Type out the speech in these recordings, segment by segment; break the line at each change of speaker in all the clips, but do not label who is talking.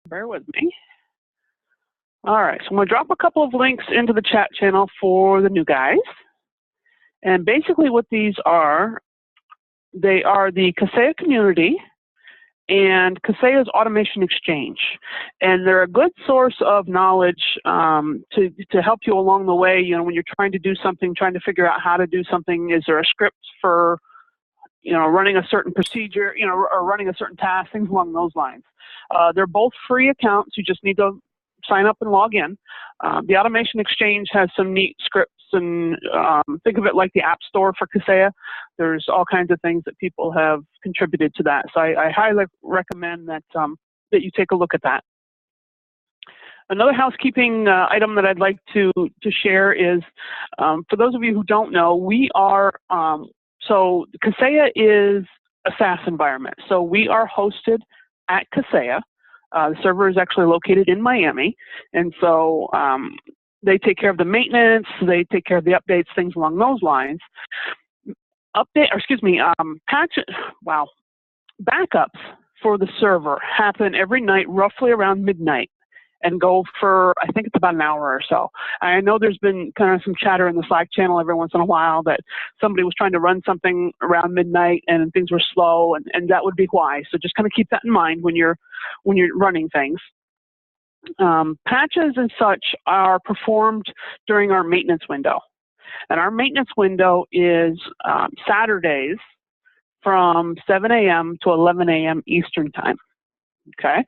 Bear with me. All right, so I'm going to drop a couple of links into the chat channel for the new guys. And basically what these are, they are the Kaseya community and Kaseya's Automation Exchange. And they're a good source of knowledge to help you along the way, you know, when you're trying to do something, trying to figure out how to do something. Is there a script for, you know, running a certain procedure, you know, or running a certain task, things along those lines. They're both free accounts. You just need to sign up and log in. The Automation Exchange has some neat scripts, and think of it like the App Store for Kaseya. There's all kinds of things that people have contributed to that. So I highly recommend that, that you take a look at that. Another housekeeping item that I'd like to share is, for those of you who don't know, we are, so Kaseya is a SaaS environment. So we are hosted at Kaseya. The server is actually located in Miami, and so they take care of the maintenance, they take care of the updates, things along those lines. Backups for the server happen every night, roughly around midnight, and go for, I think it's about an hour or so. I know there's been kind of some chatter in the Slack channel every once in a while that somebody was trying to run something around midnight and things were slow, and that would be why. So just kind of keep that in mind when you're running things. Patches and such are performed during our maintenance window. And our maintenance window is Saturdays from 7 a.m. to 11 a.m. Eastern time. Okay,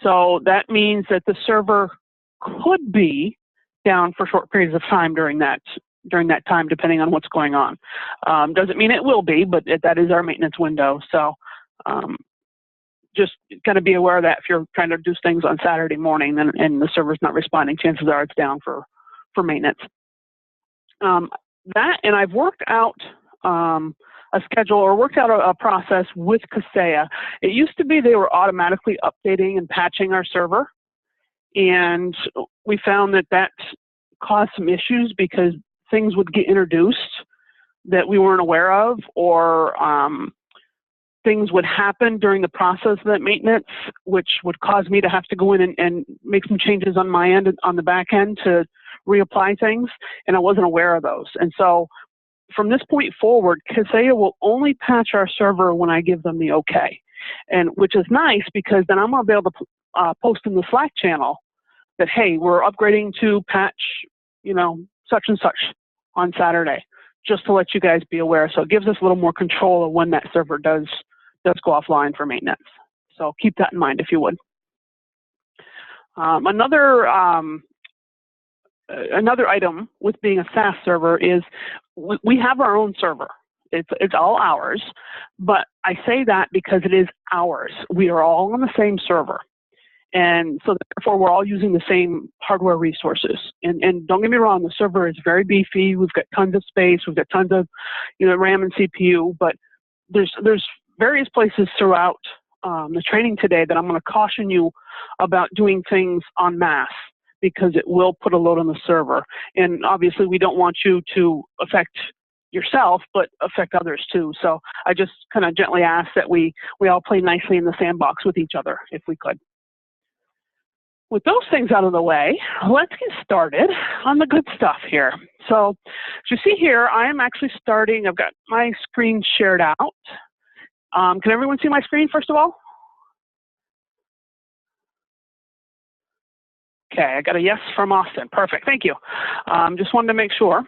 so that means that the server could be down for short periods of time during that time, depending on what's going on. Doesn't mean it will be, but that is our maintenance window. So just kind of be aware of that. If you're trying to do things on Saturday morning and the server's not responding, chances are it's down for maintenance. That, and I've worked out a schedule or worked out a process with Kaseya. It used to be they were automatically updating and patching our server, and we found that caused some issues because things would get introduced that we weren't aware of, or things would happen during the process of that maintenance, which would cause me to have to go in and make some changes on my end, on the back end, to reapply things, and I wasn't aware of those. And so from this point forward, Kaseya will only patch our server when I give them the okay, and which is nice because then I'm going to be able to post in the Slack channel that, hey, we're upgrading to patch, you know, such and such on Saturday, just to let you guys be aware. So it gives us a little more control of when that server does go offline for maintenance. So keep that in mind if you would. Another item with being a SaaS server is we have our own server. It's all ours, but I say that because it is ours. We are all on the same server. And so therefore we're all using the same hardware resources. And don't get me wrong, the server is very beefy. We've got tons of space. We've got tons of, you know, RAM and CPU, but there's various places throughout the training today that I'm going to caution you about doing things en masse, because it will put a load on the server. And obviously we don't want you to affect yourself, but affect others too. So I just kind of gently ask that we all play nicely in the sandbox with each other, if we could. With those things out of the way, let's get started on the good stuff here. So as you see here, I am actually starting, I've got my screen shared out. Can everyone see my screen first of all? Okay, I got a yes from Austin. Perfect, thank you. Just wanted to make sure.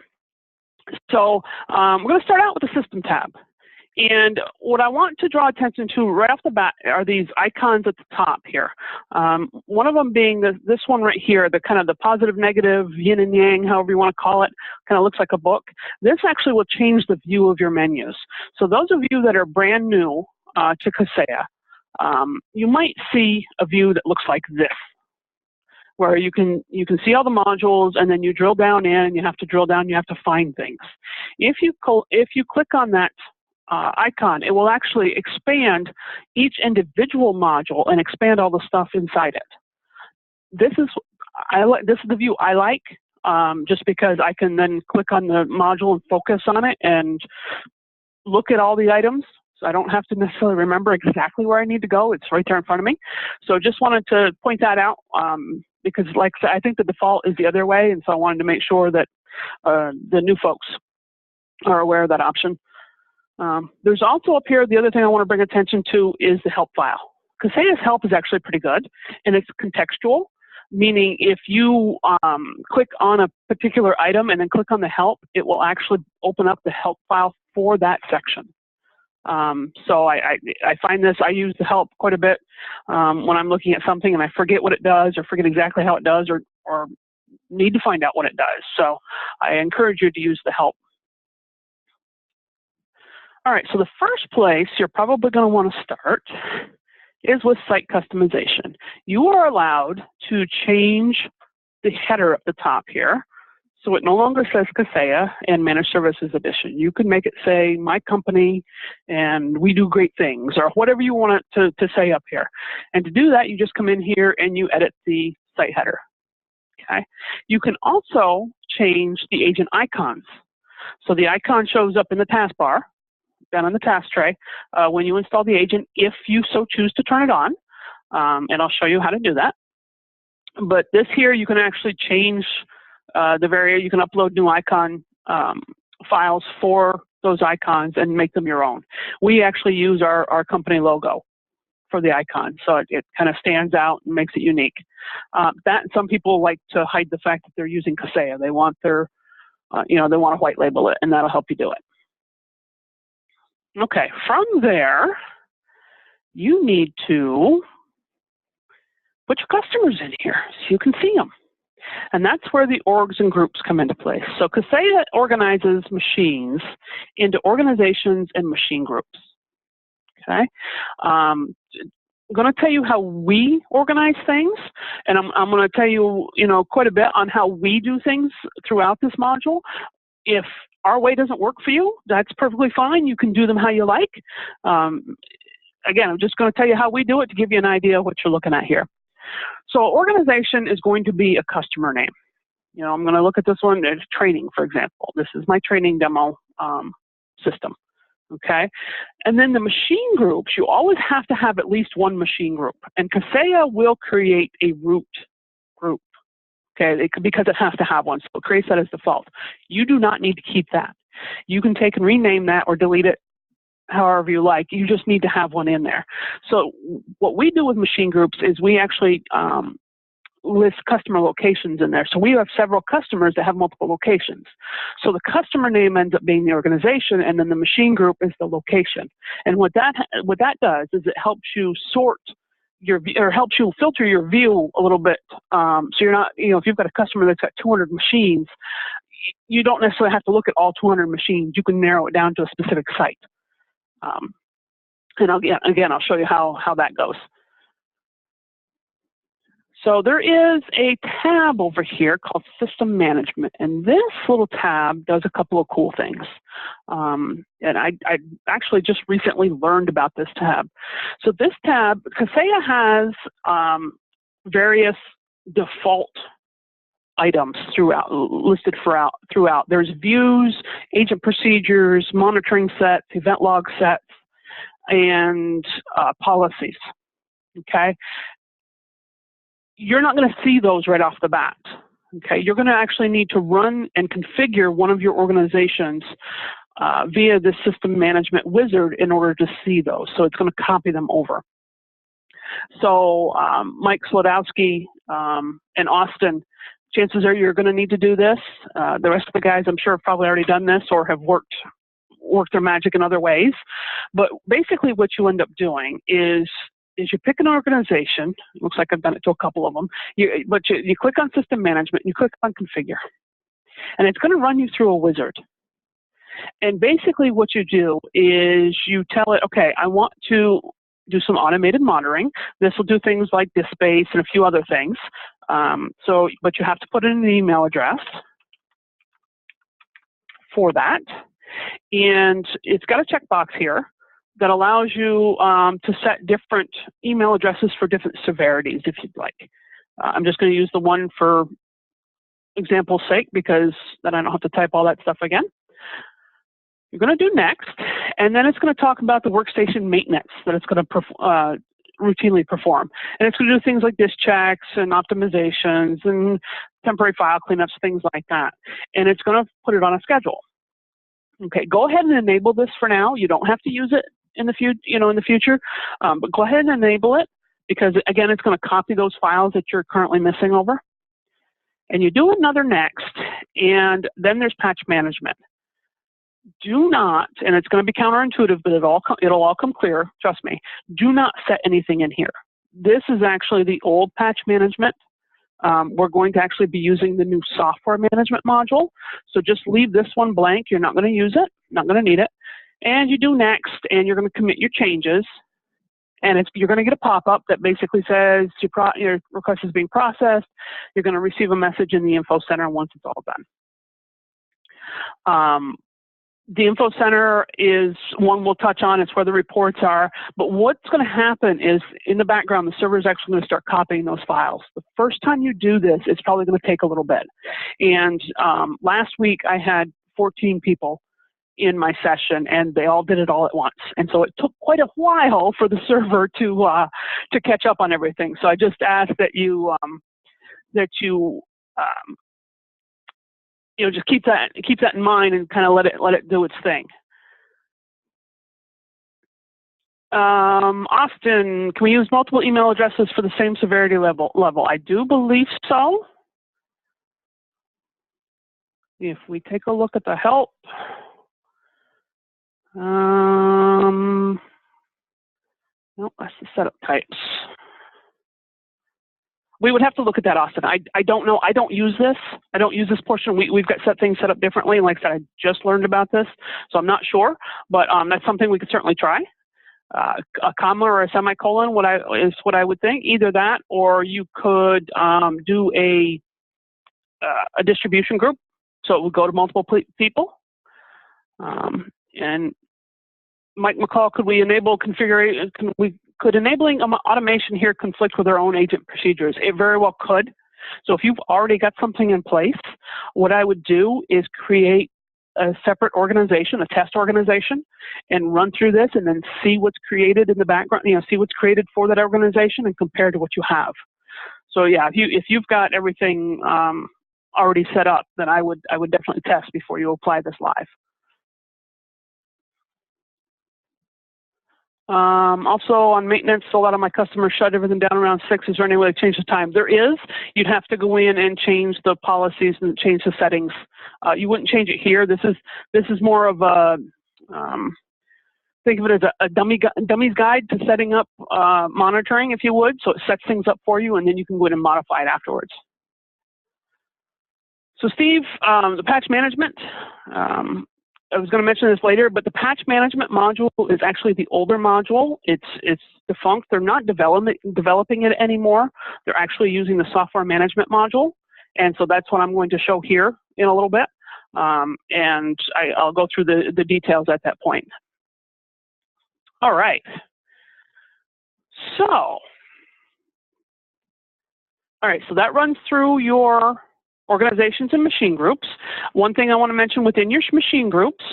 So we're going to start out with the System tab. And what I want to draw attention to right off the bat are these icons at the top here. One of them being this one right here, the kind of the positive, negative, yin and yang, however you want to call it, kind of looks like a book. This actually will change the view of your menus. So those of you that are brand new to Kaseya, you might see a view that looks like this, where you can see all the modules, and then you drill down in, and you have to drill down, you have to find things. If you click on that icon, it will actually expand each individual module and expand all the stuff inside it. This is the view I like, just because I can then click on the module and focus on it and look at all the items So I don't have to necessarily remember exactly where I need to go. It's right there in front of me. So just wanted to point that out because, like I said, I think the default is the other way, and so I wanted to make sure that the new folks are aware of that option. There's also up here, the other thing I want to bring attention to is the help file. Kaseya's help is actually pretty good, and it's contextual, meaning if you click on a particular item and then click on the help, it will actually open up the help file for that section. So I find this, I use the help quite a bit when I'm looking at something and I forget what it does or forget exactly how it does or need to find out what it does. So I encourage you to use the help. All right, so the first place you're probably going to want to start is with site customization. You are allowed to change the header at the top here. So it no longer says Kaseya and Managed Services Edition. You can make it say, my company, and we do great things, or whatever you want it to say up here. And to do that, you just come in here and you edit the site header. Okay. You can also change the agent icons. So the icon shows up in the taskbar, down on the task tray, when you install the agent, if you so choose to turn it on. And I'll show you how to do that. But this here, you can actually change you can upload new icon files for those icons and make them your own. We actually use our company logo for the icon, so it kind of stands out and makes it unique. Some people like to hide the fact that they're using Kaseya. They want their, they want to white label it, and that'll help you do it. Okay, from there, you need to put your customers in here so you can see them. And that's where the orgs and groups come into place. So Kaseya organizes machines into organizations and machine groups. Okay. I'm going to tell you how we organize things, and I'm going to tell you, quite a bit on how we do things throughout this module. If our way doesn't work for you, that's perfectly fine. You can do them how you like. Again, I'm just going to tell you how we do it to give you an idea of what you're looking at here. So organization is going to be a customer name. I'm going to look at this one. There's training, for example. This is my training demo system. Okay. And then the machine groups, you always have to have at least one machine group. And Kaseya will create a root group. Okay, because it has to have one, so it creates that as default. You do not need to keep that. You can take and rename that or delete it however you like. You just need to have one in there. So what we do with machine groups is we actually list customer locations in there. So we have several customers that have multiple locations. So the customer name ends up being the organization, and then the machine group is the location. And what that does is it helps you sort helps you filter your view a little bit. So you're not, if you've got a customer that's got 200 machines, you don't necessarily have to look at all 200 machines. You can narrow it down to a specific site. And again, I'll show you how that goes. So there is a tab over here called System Management, and this little tab does a couple of cool things. And I actually just recently learned about this tab. So this tab, Kaseya has various default items listed throughout. There's views, agent procedures, monitoring sets, event log sets, and policies. Okay. You're not going to see those right off the bat. Okay, you're going to actually need to run and configure one of your organizations via the system management wizard in order to see those. So it's going to copy them over. So Mike Slodowski and Austin, chances are you're going to need to do this. The rest of the guys, I'm sure, have probably already done this or have worked their magic in other ways. But basically what you end up doing is you pick an organization. It looks like I've done it to a couple of them. You click on System Management, and you click on Configure. And it's going to run you through a wizard. And basically what you do is you tell it, okay, I want to do some automated monitoring. This will do things like disk space and a few other things. But you have to put in an email address for that. And it's got a checkbox here that allows you to set different email addresses for different severities if you'd like. I'm just going to use the one for example's sake because then I don't have to type all that stuff again. You're going to do next, And then it's going to talk about the workstation maintenance that it's going to routinely perform. And it's going to do things like disk checks and optimizations and temporary file cleanups, things like that. And it's going to put it on a schedule. Okay, go ahead and enable this for now. You don't have to use it in the future, but go ahead and enable it, because again, it's going to copy those files that you're currently missing over. And you do another next, and then there's patch management. Do not, and it's going to be counterintuitive, but it'll all come clear, trust me, do not set anything in here. This is actually the old patch management. We're going to actually be using the new software management module. So just leave this one blank. You're not going to use it, not going to need it. And you do next, and you're going to commit your changes. And you're going to get a pop-up that basically says your request is being processed. You're going to receive a message in the Info Center once it's all done. The Info Center is one we'll touch on. It's where the reports are. But what's going to happen is, in the background, the server is actually going to start copying those files. The first time you do this, it's probably going to take a little bit. And last week, I had 14 people in my session, and they all did it all at once. And so it took quite a while for the server to catch up on everything. So I just ask that you just keep that in mind and kind of let it do its thing. Austin, can we use multiple email addresses for the same severity level? I do believe so. If we take a look at the help. No, that's the setup types. We would have to look at that, Austin. I don't know. I don't use this. I don't use this portion. We've got things set up differently. And like I said, I just learned about this, so I'm not sure. But that's something we could certainly try. A comma or a semicolon is what I would think. Either that, or you could do a distribution group, so it would go to multiple people. And Mike McCall, could we enable configuration? Could enabling automation here conflict with our own agent procedures? It very well could. So if you've already got something in place, what I would do is create a separate organization, a test organization, and run through this and then see what's created in the background, see what's created for that organization and compare to what you have. So yeah, if you've got everything already set up, then I would definitely test before you apply this live. Also on maintenance, a lot of my customers shut everything down around 6. Is there any way to change the time? There is. You'd have to go in and change the policies and change the settings. You wouldn't change it here. This is more of a think of it as a dummy's guide to setting up monitoring, if you would. So it sets things up for you, and then you can go in and modify it afterwards. So Steve, the patch management. I was going to mention this later, but the patch management module is actually the older module. It's defunct. They're not developing it anymore. They're actually using the software management module. And so that's what I'm going to show here in a little bit. And I'll go through the details at that point. All right. So that runs through your organizations and machine groups. One thing I want to mention within your machine groups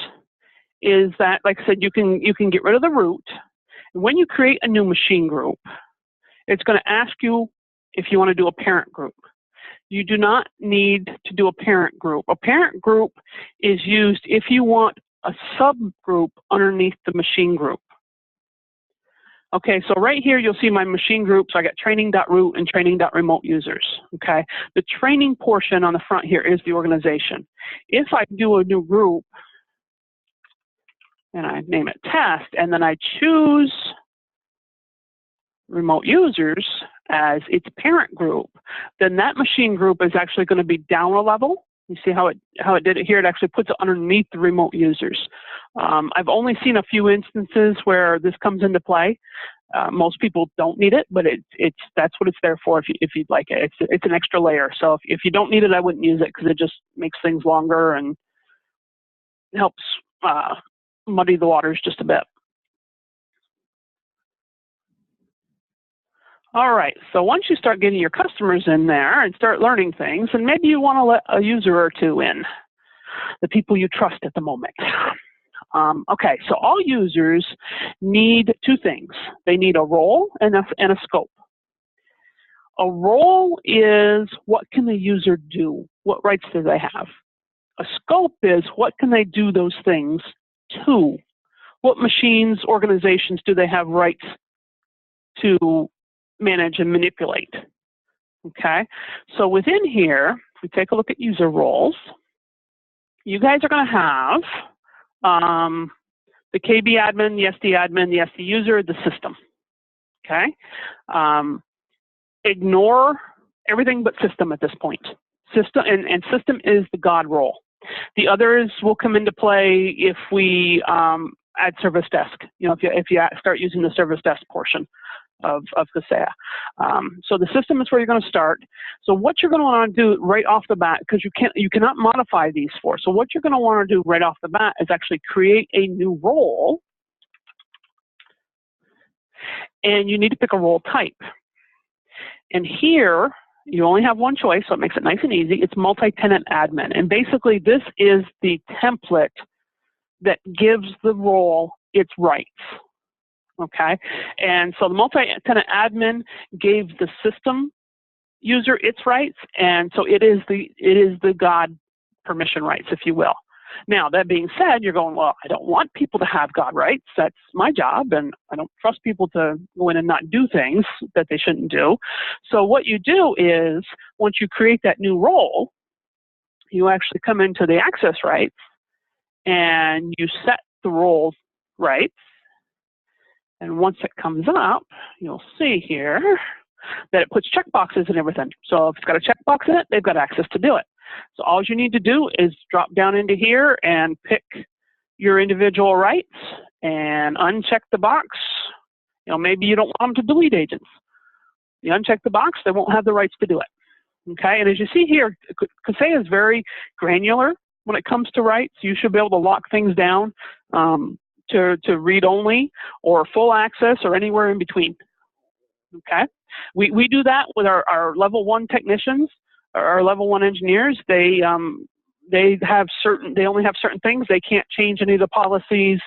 is that, like I said, you can get rid of the root. When you create a new machine group, it's going to ask you if you want to do a parent group. You do not need to do a parent group. A parent group is used if you want a subgroup underneath the machine group. Okay, so right here you'll see my machine groups. I got training.root and training.remote users. Okay, the training portion on the front here is the organization. If I do a new group and I name it test, and then I choose remote users as its parent group, then that machine group is actually going to be down a level. You see how it did it here? It actually puts it underneath the remote users. I've only seen a few instances where this comes into play. Most people don't need it, but that's what it's there for if you'd like it. It's an extra layer. So if you don't need it, I wouldn't use it because it just makes things longer and helps muddy the waters just a bit. All right, so once you start getting your customers in there and start learning things, and maybe you want to let a user or two in, the people you trust at the moment. Okay, so all users need two things. They need a role and a scope. A role is what can the user do? What rights do they have? A scope is what can they do those things to? What machines, organizations do they have rights to manage and manipulate? Okay, so within here, if we take a look at user roles, you guys are going to have the KB admin, the SD admin, the SD user, the system. Okay, ignore everything but system at this point. System and system is the God role. The others will come into play if we add service desk. You know, if you start using the service desk portion of Kaseya. So the system is where you're going to start. So what you're going to want to do right off the bat, because you cannot modify these four. So what you're going to want to do right off the bat is actually create a new role, and you need to pick a role type. And here you only have one choice, so it makes it nice and easy. It's multi-tenant admin, and basically this is the template that gives the role its rights. Okay, and so the multi-tenant admin gave the system user its rights, and so it is the God permission rights, if you will. Now, that being said, you're going, well, I don't want people to have God rights. That's my job, and I don't trust people to go in and not do things that they shouldn't do. So what you do is, once you create that new role, you actually come into the access rights, and you set the role rights. And once it comes up, you'll see here that it puts checkboxes and everything. So if it's got a checkbox in it, they've got access to do it. So all you need to do is drop down into here and pick your individual rights and uncheck the box. You know, maybe you don't want them to delete agents. You uncheck the box, they won't have the rights to do it. Okay, and as you see here, Kaseya is very granular when it comes to rights. You should be able to lock things down to read only or full access or anywhere in between. Okay, we do that with our level 1 technicians, our level 1 engineers. They only have certain things. They can't change any of the policies.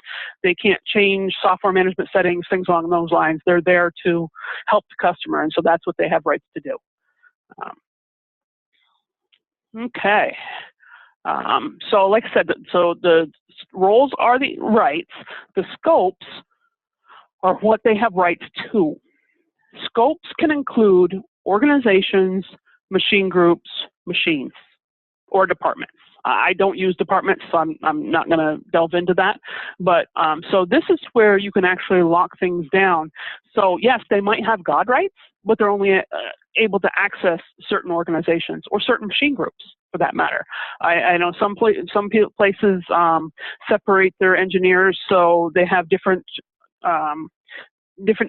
They can't change software management settings, things along those lines. They're there to help the customer, and so that's what they have rights to do. Okay. So like I said, so the roles are the rights. The scopes are what they have rights to. Scopes can include organizations, machine groups, machines, or departments. I don't use departments, so I'm not going to delve into that. But so this is where you can actually lock things down. So yes, they might have God rights, but they're only able to access certain organizations or certain machine groups, for that matter. I know some places separate their engineers so they have different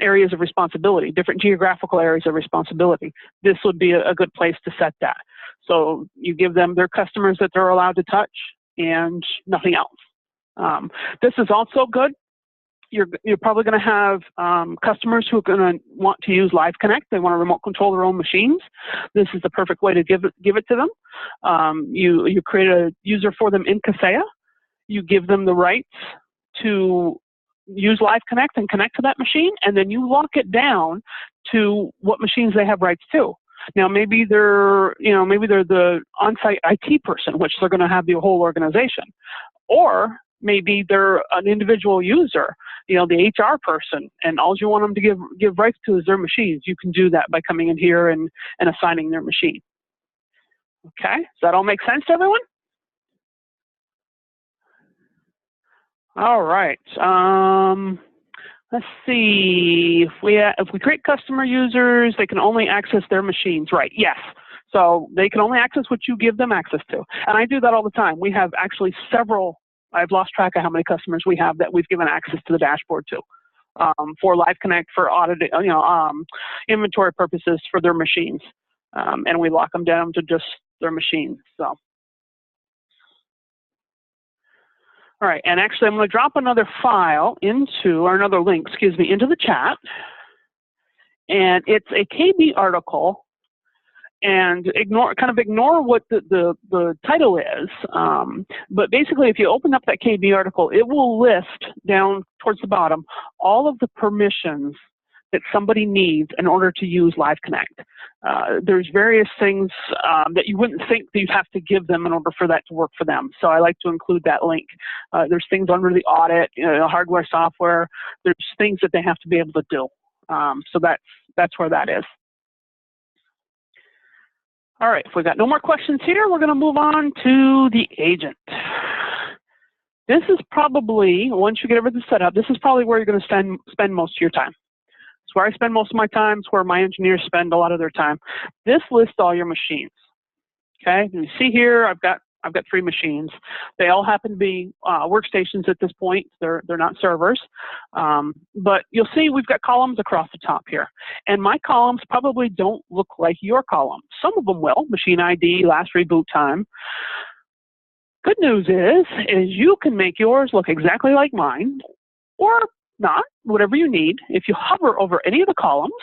areas of responsibility, different geographical areas of responsibility. This would be a good place to set that. So you give them their customers that they're allowed to touch and nothing else. This is also good. You're probably going to have customers who are going to want to use Live Connect. They want to remote control their own machines. This is the perfect way to give it to them. You create a user for them in Kaseya. You give them the rights to use Live Connect and connect to that machine, and then you lock it down to what machines they have rights to. Now, maybe they're the on-site IT person, which they're going to have the whole organization, or maybe they're an individual user, the HR person, and all you want them to give rights to is their machines. You can do that by coming in here and assigning their machine. Okay, does that all make sense to everyone? All right. Let's see. If we create customer users, they can only access their machines, right? Yes. So they can only access what you give them access to. And I do that all the time. We have actually several. I've lost track of how many customers we have that we've given access to the dashboard to, for Live Connect, for audit, inventory purposes for their machines, and we lock them down to just their machines. So. All right, and actually I'm going to drop another file another link, into the chat. And it's a KB article, and kind of ignore what the title is. But basically, if you open up that KB article, it will list down towards the bottom all of the permissions that somebody needs in order to use Live Connect. There's various things that you wouldn't think that you'd have to give them in order for that to work for them. So I like to include that link. There's things under the audit, hardware, software. There's things that they have to be able to do. So that's where that is. All right, if we got no more questions here, we're going to move on to the agent. This is probably, once you get everything set up, this is probably where you're going to spend most of your time. It's where I spend most of my time. It's where my engineers spend a lot of their time. This lists all your machines. Okay, you see here, I've got 3 machines. They all happen to be workstations at this point. They're not servers. But you'll see we've got columns across the top here. And my columns probably don't look like your columns. Some of them will, machine ID, last reboot time. Good news is you can make yours look exactly like mine, or not, whatever you need. If you hover over any of the columns,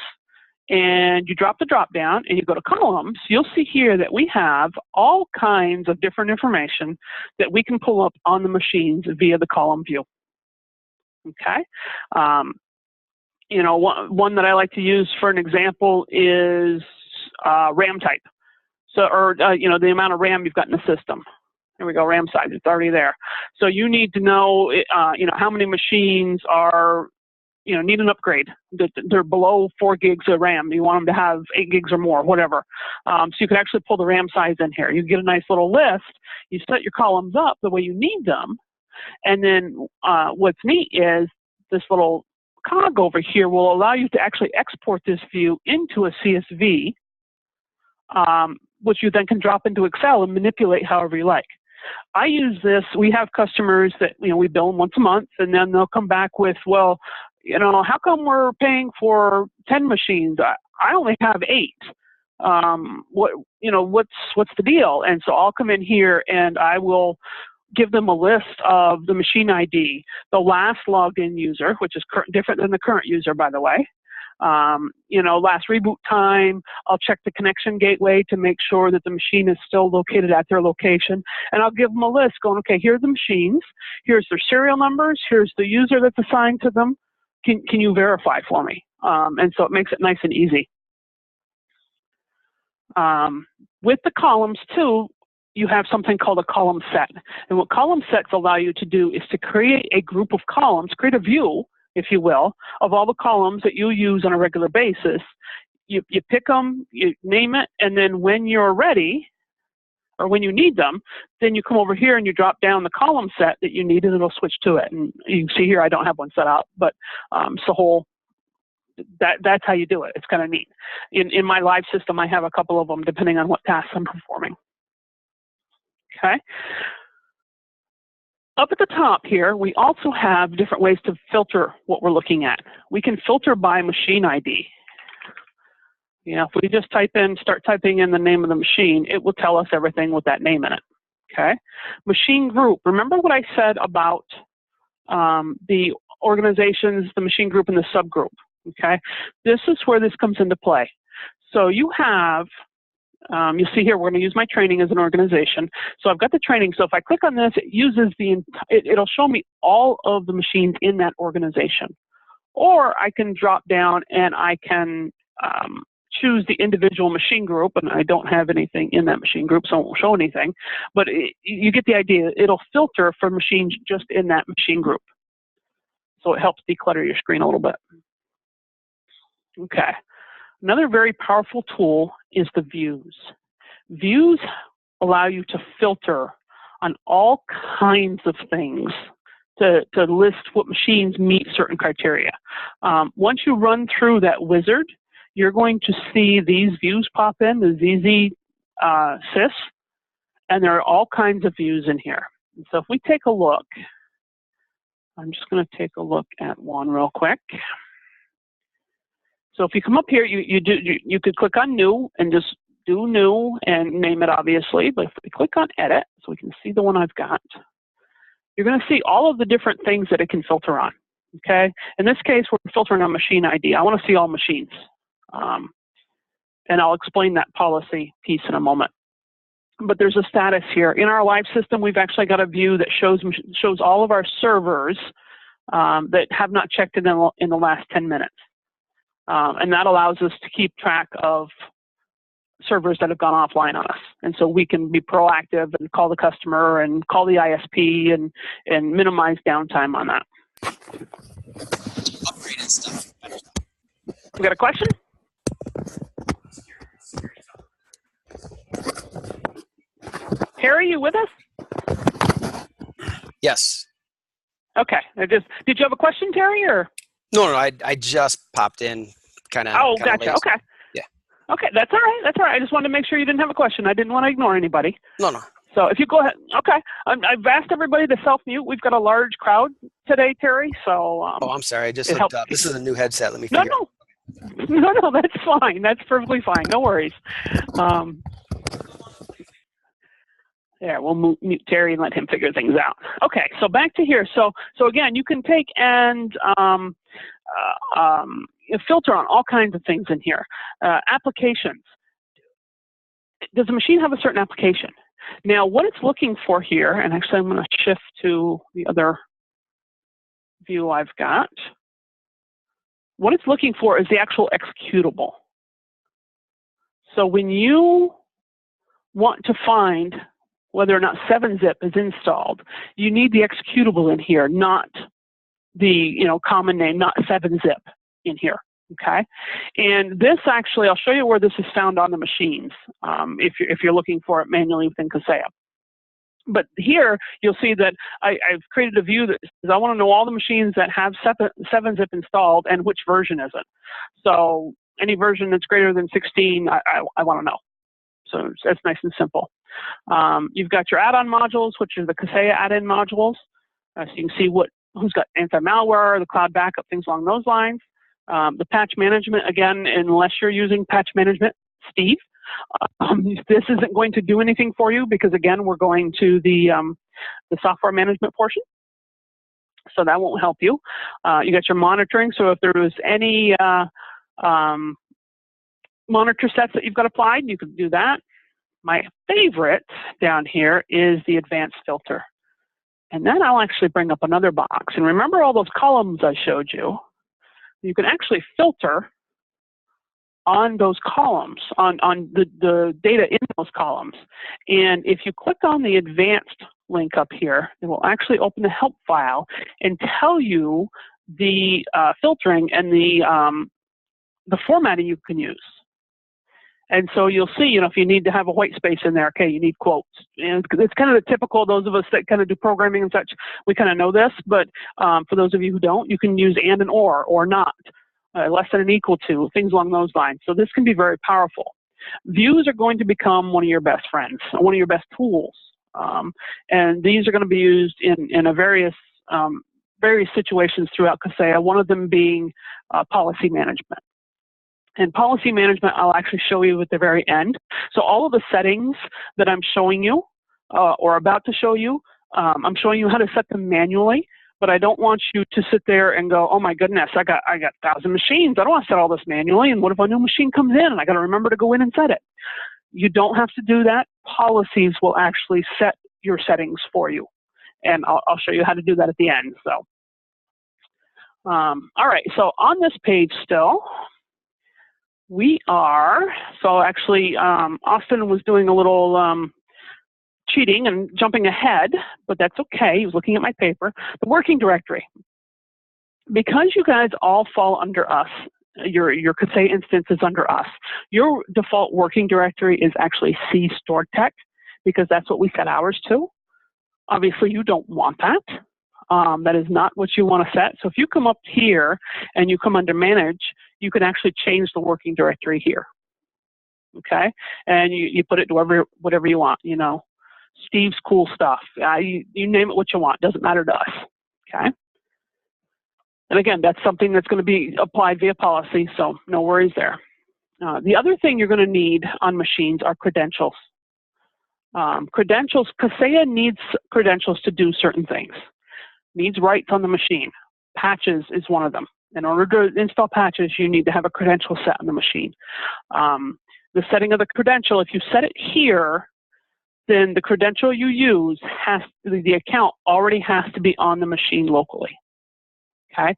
and you drop the drop down and you go to columns, you'll see here that we have all kinds of different information that we can pull up on the machines via the column view. Okay. One that I like to use for an example is RAM type. So, or the amount of RAM you've got in the system. There we go, RAM size, it's already there. So you need to know, how many machines are need an upgrade. They're below 4 gigs of RAM. You want them to have 8 gigs or more, whatever. So you can actually pull the RAM size in here. You get a nice little list. You set your columns up the way you need them. And then what's neat is this little cog over here will allow you to actually export this view into a CSV, which you then can drop into Excel and manipulate however you like. I use this. We have customers that we bill them once a month, and then they'll come back with, well, how come we're paying for 10 machines? I only have 8. What's the deal? And so I'll come in here and I will give them a list of the machine ID, the last logged in user, which is different than the current user, by the way. Last reboot time. I'll check the connection gateway to make sure that the machine is still located at their location. And I'll give them a list going, okay, here are the machines. Here's their serial numbers. Here's the user that's assigned to them. Can you verify for me? And so it makes it nice and easy. With the columns too, you have something called a column set. And what column sets allow you to do is to create a group of columns, create a view, if you will, of all the columns that you use on a regular basis. You pick them, you name it, and then when you're ready, or when you need them, then you come over here and you drop down the column set that you need and it'll switch to it. And you can see here I don't have one set up, but that's how you do it. It's kind of neat. In my live system, I have a couple of them depending on what tasks I'm performing. Okay. Up at the top here, we also have different ways to filter what we're looking at. We can filter by machine ID. If we just start typing in the name of the machine, it will tell us everything with that name in it. Okay. Machine group. Remember what I said about the organizations, the machine group, and the subgroup. Okay. This is where this comes into play. So you have, you see here, we're going to use my training as an organization. So I've got the training. So if I click on this, it uses it'll show me all of the machines in that organization. Or I can drop down and I can choose the individual machine group, and I don't have anything in that machine group, so it won't show anything. But you get the idea. It'll filter for machines just in that machine group. So it helps declutter your screen a little bit. Okay. Another very powerful tool is the views. Views allow you to filter on all kinds of things to list what machines meet certain criteria. Once you run through that wizard, you're going to see these views pop in, the ZZ Sys, and there are all kinds of views in here. And so if we take a look, I'm just going to take a look at one real quick. So if you come up here, you could click on New and just do New and name it, obviously. But if we click on Edit, so we can see the one I've got, you're going to see all of the different things that it can filter on. Okay. In this case, we're filtering on machine ID. I want to see all machines. And I'll explain that policy piece in a moment. But there's a status here. In our live system, we've actually got a view that shows all of our servers that have not checked in the last 10 minutes. And that allows us to keep track of servers that have gone offline on us. And so we can be proactive and call the customer and call the ISP and minimize downtime on that.
Upgraded stuff.
We got a question? Harry, you with us?
Yes.
Okay. Did you have a question, Terry, or?
No, I just popped in, kind of.
Oh, gotcha.
Late.
Okay.
Yeah.
Okay, that's all right. That's all right. I just wanted to make sure you didn't have a question. I didn't want to ignore anybody.
No.
So if you go ahead, okay. I've asked everybody to self-mute. We've got a large crowd today, Terry. So.
Oh, I'm sorry. I just hooked up. This is a new headset. Let me
No,
figure.
no, that's fine. That's perfectly fine. No worries. Yeah, we'll mute Terry and let him figure things out. Okay, so back to here. So again, you can take and filter on all kinds of things in here. Applications. Does the machine have a certain application? Now, what it's looking for here, and actually I'm going to shift to the other view I've got. What it's looking for is the actual executable. So when you want to find whether or not 7-zip is installed, you need the executable in here, not the common name, not 7-zip in here, okay? And this actually, I'll show you where this is found on the machines if you're looking for it manually within Kaseya. But here, you'll see that I've created a view that says I want to know all the machines that have 7-zip installed and which version is it. So any version that's greater than 16, I want to know. So that's nice and simple. You've got your add-on modules, which are the Kaseya add-in modules. So you can see who's got anti-malware, the cloud backup, things along those lines. The patch management, again, unless you're using patch management, Steve, this isn't going to do anything for you because, again, we're going to the software management portion. So that won't help you. You got your monitoring. So if there was any monitor sets that you've got applied, you can do that. My favorite down here is the advanced filter. And then I'll actually bring up another box. And remember all those columns I showed you? You can actually filter on those columns, on the data in those columns. And if you click on the advanced link up here, it will actually open the help file and tell you the filtering and the formatting you can use. And so you'll see, if you need to have a white space in there, okay, you need quotes. And it's kind of the typical, those of us that kind of do programming and such, we kind of know this, but for those of you who don't, you can use and or not, less than and equal to, things along those lines. So this can be very powerful. Views are going to become one of your best friends, one of your best tools. And these are going to be used in a various situations throughout Kaseya, one of them being policy management. And policy management, I'll actually show you at the very end. So all of the settings that I'm showing you or about to show you, I'm showing you how to set them manually, but I don't want you to sit there and go, oh my goodness, I got 1,000 machines. I don't want to set all this manually. And what if a new machine comes in and I got to remember to go in and set it? You don't have to do that. Policies will actually set your settings for you. And I'll show you how to do that at the end. So, all right. So on this page still, we are, so actually Austin was doing a little cheating and jumping ahead, but that's okay. He was looking at my paper. The working directory. Because you guys all fall under us, your Kaseya instance is under us, your default working directory is actually C StoredTech because that's what we set ours to. Obviously, you don't want that. That is not what you want to set. So if you come up here and you come under Manage, you can actually change the working directory here. Okay? And you put it to whatever you want, Steve's cool stuff. You name it what you want. Doesn't matter to us. Okay? And again, that's something that's going to be applied via policy, so no worries there. The other thing you're going to need on machines are credentials. Credentials, Kaseya needs credentials to do certain things. Needs rights on the machine. Patches is one of them. In order to install patches, you need to have a credential set on the machine. the setting of the credential, if you set it here, then the credential you use the account already has to be on the machine locally. Okay?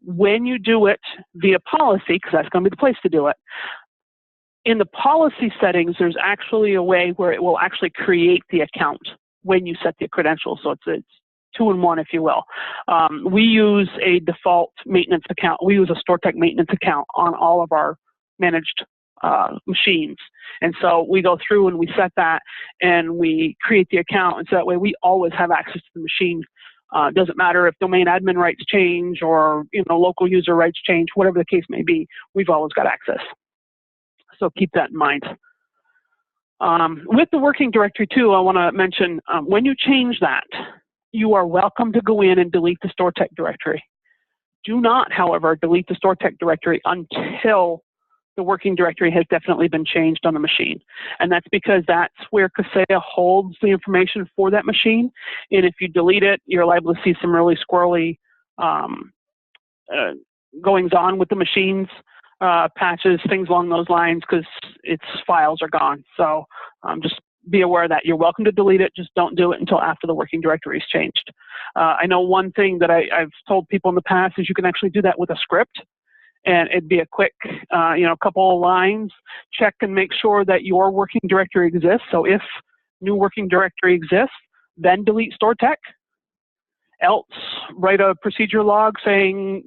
When you do it via policy, because that's going to be the place to do it, in the policy settings, there's actually a way where it will actually create the account when you set the credential. So it's 2-in-1, if you will. We use a default maintenance account. We use a StoreTech maintenance account on all of our managed machines. And so we go through and we set that and we create the account. And so that way we always have access to the machine. Doesn't matter if domain admin rights change or local user rights change, whatever the case may be, we've always got access. So keep that in mind. With the working directory too, I want to mention when you change that, you are welcome to go in and delete the StoreTech directory. Do not, however, delete the StoreTech directory until the working directory has definitely been changed on the machine. And that's because that's where Kaseya holds the information for that machine. And if you delete it, you're liable to see some really squirrely goings on with the machines, patches, things along those lines, because its files are gone. So just be aware that you're welcome to delete it, just don't do it until after the working directory is changed. I know one thing that I've told people in the past is you can actually do that with a script. And it'd be a quick, couple of lines, check and make sure that your working directory exists. So if new working directory exists, then delete StoreTech. Else, write a procedure log saying,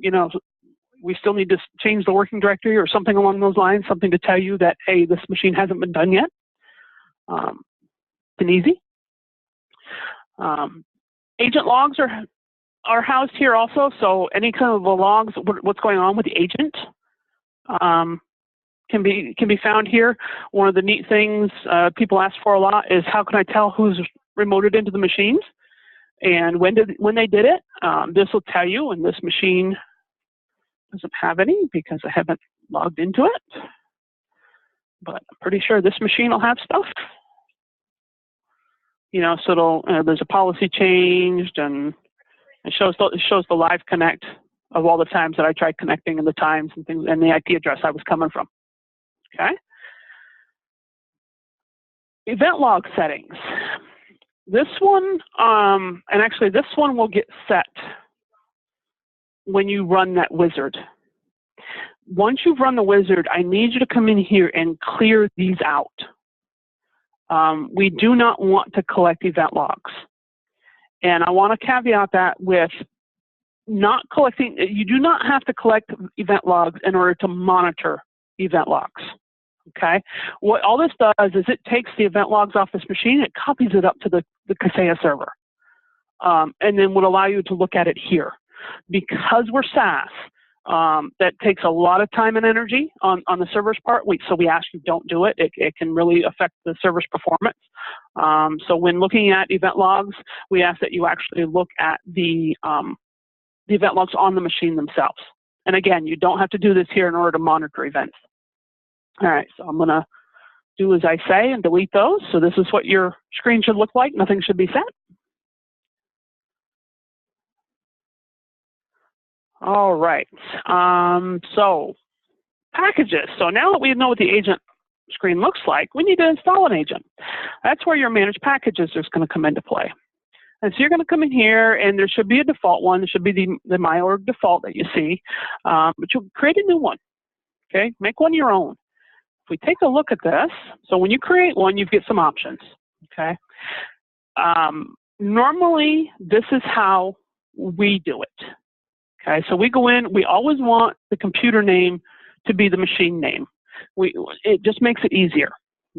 we still need to change the working directory or something along those lines, something to tell you that, hey, this machine hasn't been done yet. It's easy. Agent logs are housed here also, so any kind of logs, what's going on with the agent, can be found here. One of the neat things people ask for a lot is how can I tell who's remoted into the machines and when they did it. This will tell you, and this machine doesn't have any because I haven't logged into it, but I'm pretty sure this machine will have stuff. So it'll, there's a policy changed, and it shows the live connect of all the times that I tried connecting and the times and things and the IP address I was coming from. Okay. Event log settings. This one, and actually this one will get set when you run that wizard. Once you've run the wizard, I need you to come in here and clear these out. We do not want to collect event logs. And I want to caveat that with not collecting, you do not have to collect event logs in order to monitor event logs, okay? What all this does is it takes the event logs off this machine, it copies it up to the Kaseya server, and then would allow you to look at it here. Because we're SaaS, that takes a lot of time and energy on the server's part, so we ask you don't do it. It can really affect the server's performance. So when looking at event logs, we ask that you actually look at the event logs on the machine themselves. And again, you don't have to do this here in order to monitor events. All right, so I'm going to do as I say and delete those. So this is what your screen should look like. Nothing should be set. All right, so packages. So now that we know what the agent screen looks like, we need to install an agent. That's where your managed packages is going to come into play. And so you're going to come in here, and there should be a default one. There should be the MyOrg default that you see, but you'll create a new one, okay? Make one your own. If we take a look at this, so when you create one, you get some options, okay? Normally, this is how we do it. Okay, so we go in, we always want the computer name to be the machine name. It just makes it easier,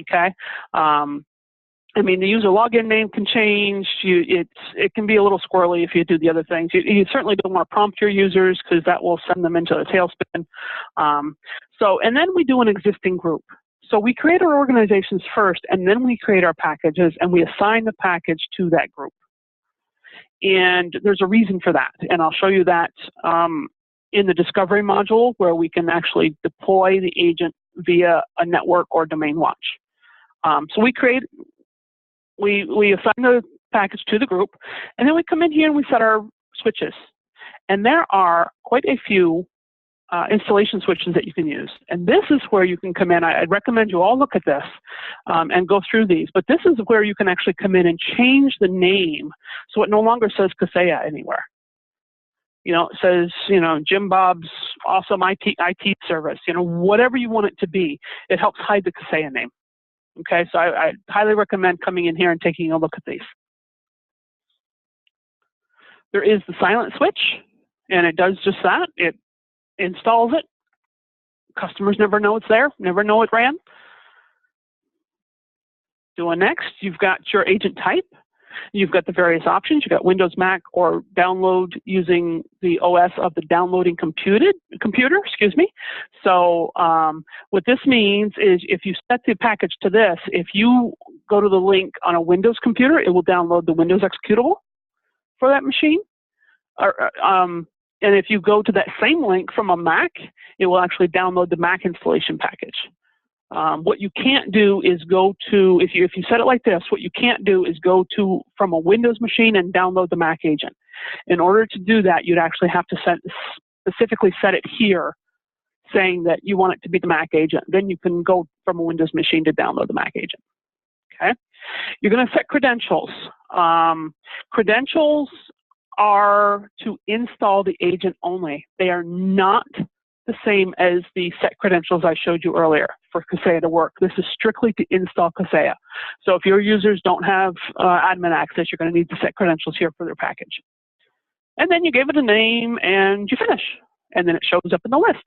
okay? I mean, the user login name can change. It can be a little squirrely if you do the other things. You certainly don't want to prompt your users because that will send them into a tailspin. And then we do an existing group. So we create our organizations first, and then we create our packages, and we assign the package to that group. And there's a reason for that, and I'll show you that in the discovery module where we can actually deploy the agent via a network or domain watch. So we assign the package to the group, and then we come in here and we set our switches. And there are quite a few installation switches that you can use. And this is where you can come in. I'd recommend you all look at this and go through these. But this is where you can actually come in and change the name so it no longer says Kaseya anywhere. You know, it says, you know, Jim Bob's awesome IT service, you know, whatever you want it to be. It helps hide the Kaseya name. Okay, so I highly recommend coming in here and taking a look at these. There is the silent switch, and it does just that. It installs it. Customers never know it's there, never know it ran. Doing next, you've got your agent type. You've got the various options. You've got Windows, Mac, or download using the OS of the downloading computer, excuse me. So what this means is if you set the package to this, if you go to the link on a Windows computer, it will download the Windows executable for that machine. And if you go to that same link from a Mac, it will actually download the Mac installation package. What you can't do is go to, if you set it like this, what you can't do is go to from a Windows machine and download the Mac agent. In order to do that, you'd actually have to specifically set it here, saying that you want it to be the Mac agent. Then you can go from a Windows machine to download the Mac agent. Okay? You're going to set credentials. Credentials are to install the agent only. They are not the same as the set credentials I showed you earlier for Kaseya to work. This is strictly to install Kaseya. So if your users don't have admin access, you're going to need to set credentials here for their package. And then you give it a name and you finish. And then it shows up in the list.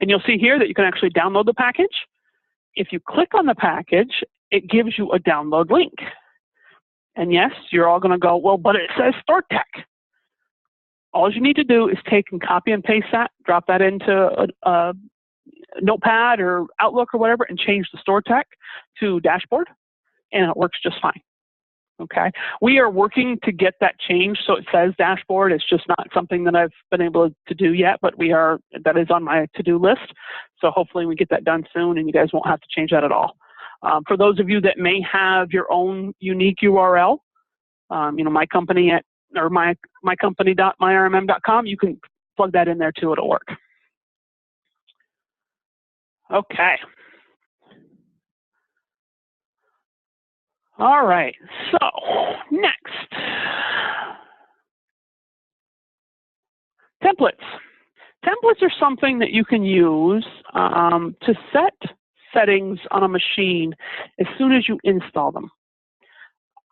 And you'll see here that you can actually download the package. If you click on the package, it gives you a download link. And yes, you're all going to go, well, but it says StoreTech. All you need to do is take and copy and paste that, drop that into a Notepad or Outlook or whatever, and change the StoreTech to Dashboard, and it works just fine. Okay, we are working to get that changed so it says Dashboard. It's just not something that I've been able to do yet, but that is on my to-do list. So hopefully we get that done soon, and you guys won't have to change that at all. For those of you that may have your own unique URL, you know, my company or mycompany.myrmm.com, you can plug that in there too, it'll work. Okay. All right, so next. Templates. Templates are something that you can use to set settings on a machine as soon as you install them.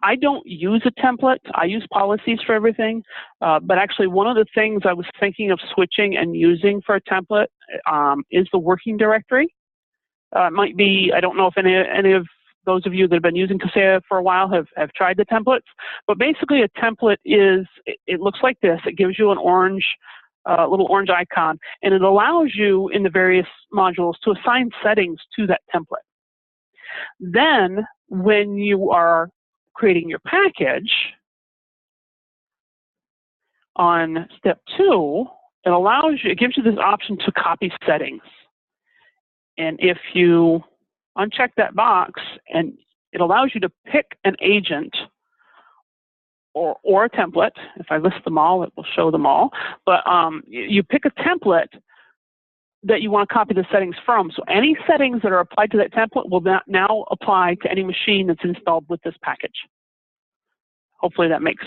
I don't use a template. I use policies for everything. But actually, one of the things I was thinking of switching and using for a template is the working directory. It might be, I don't know if any of those of you that have been using Kaseya for a while have tried the templates. But basically, a template is, it looks like this. It gives you an orange, little orange icon, and it allows you in the various modules to assign settings to that template. Then, when you are creating your package, on step 2, it gives you this option to copy settings. And if you uncheck that box, and it allows you to pick an agent or a template. If I list them all, it will show them all. But you pick a template that you want to copy the settings from. So any settings that are applied to that template will now apply to any machine that's installed with this package. Hopefully that makes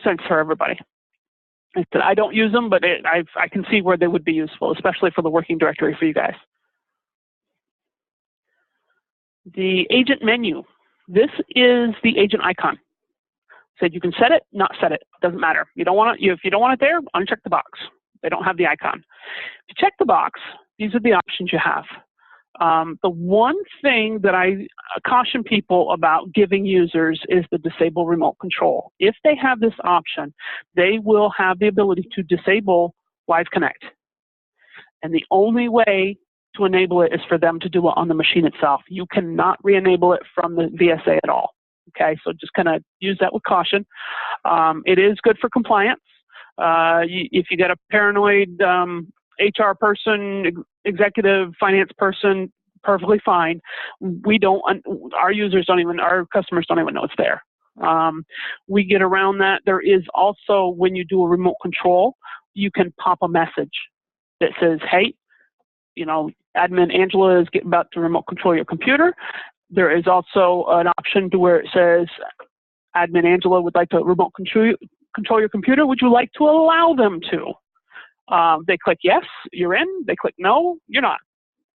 sense for everybody. I don't use them, but I can see where they would be useful, especially for the working directory for you guys. The agent menu. This is the agent icon. So you can set it, not set it. Doesn't matter. You don't want it. If you don't want it there, uncheck the box. They don't have the icon. If you check the box, these are the options you have. The one thing that I caution people about giving users is the disable remote control. If they have this option, they will have the ability to disable Live Connect. And the only way to enable it is for them to do it on the machine itself. You cannot re-enable it from the VSA at all. Okay, so just kind of use that with caution. It is good for compliance. If you get a paranoid HR person, executive, finance person, perfectly fine. Our users don't even, our customers don't even know it's there. We get around that. There is also, when you do a remote control, you can pop a message that says, hey, admin Angela is about to remote control your computer. There is also an option to where it says, admin Angela would like to remote control your computer. Would you like to allow them to? They click yes, you're in. They click no, you're not.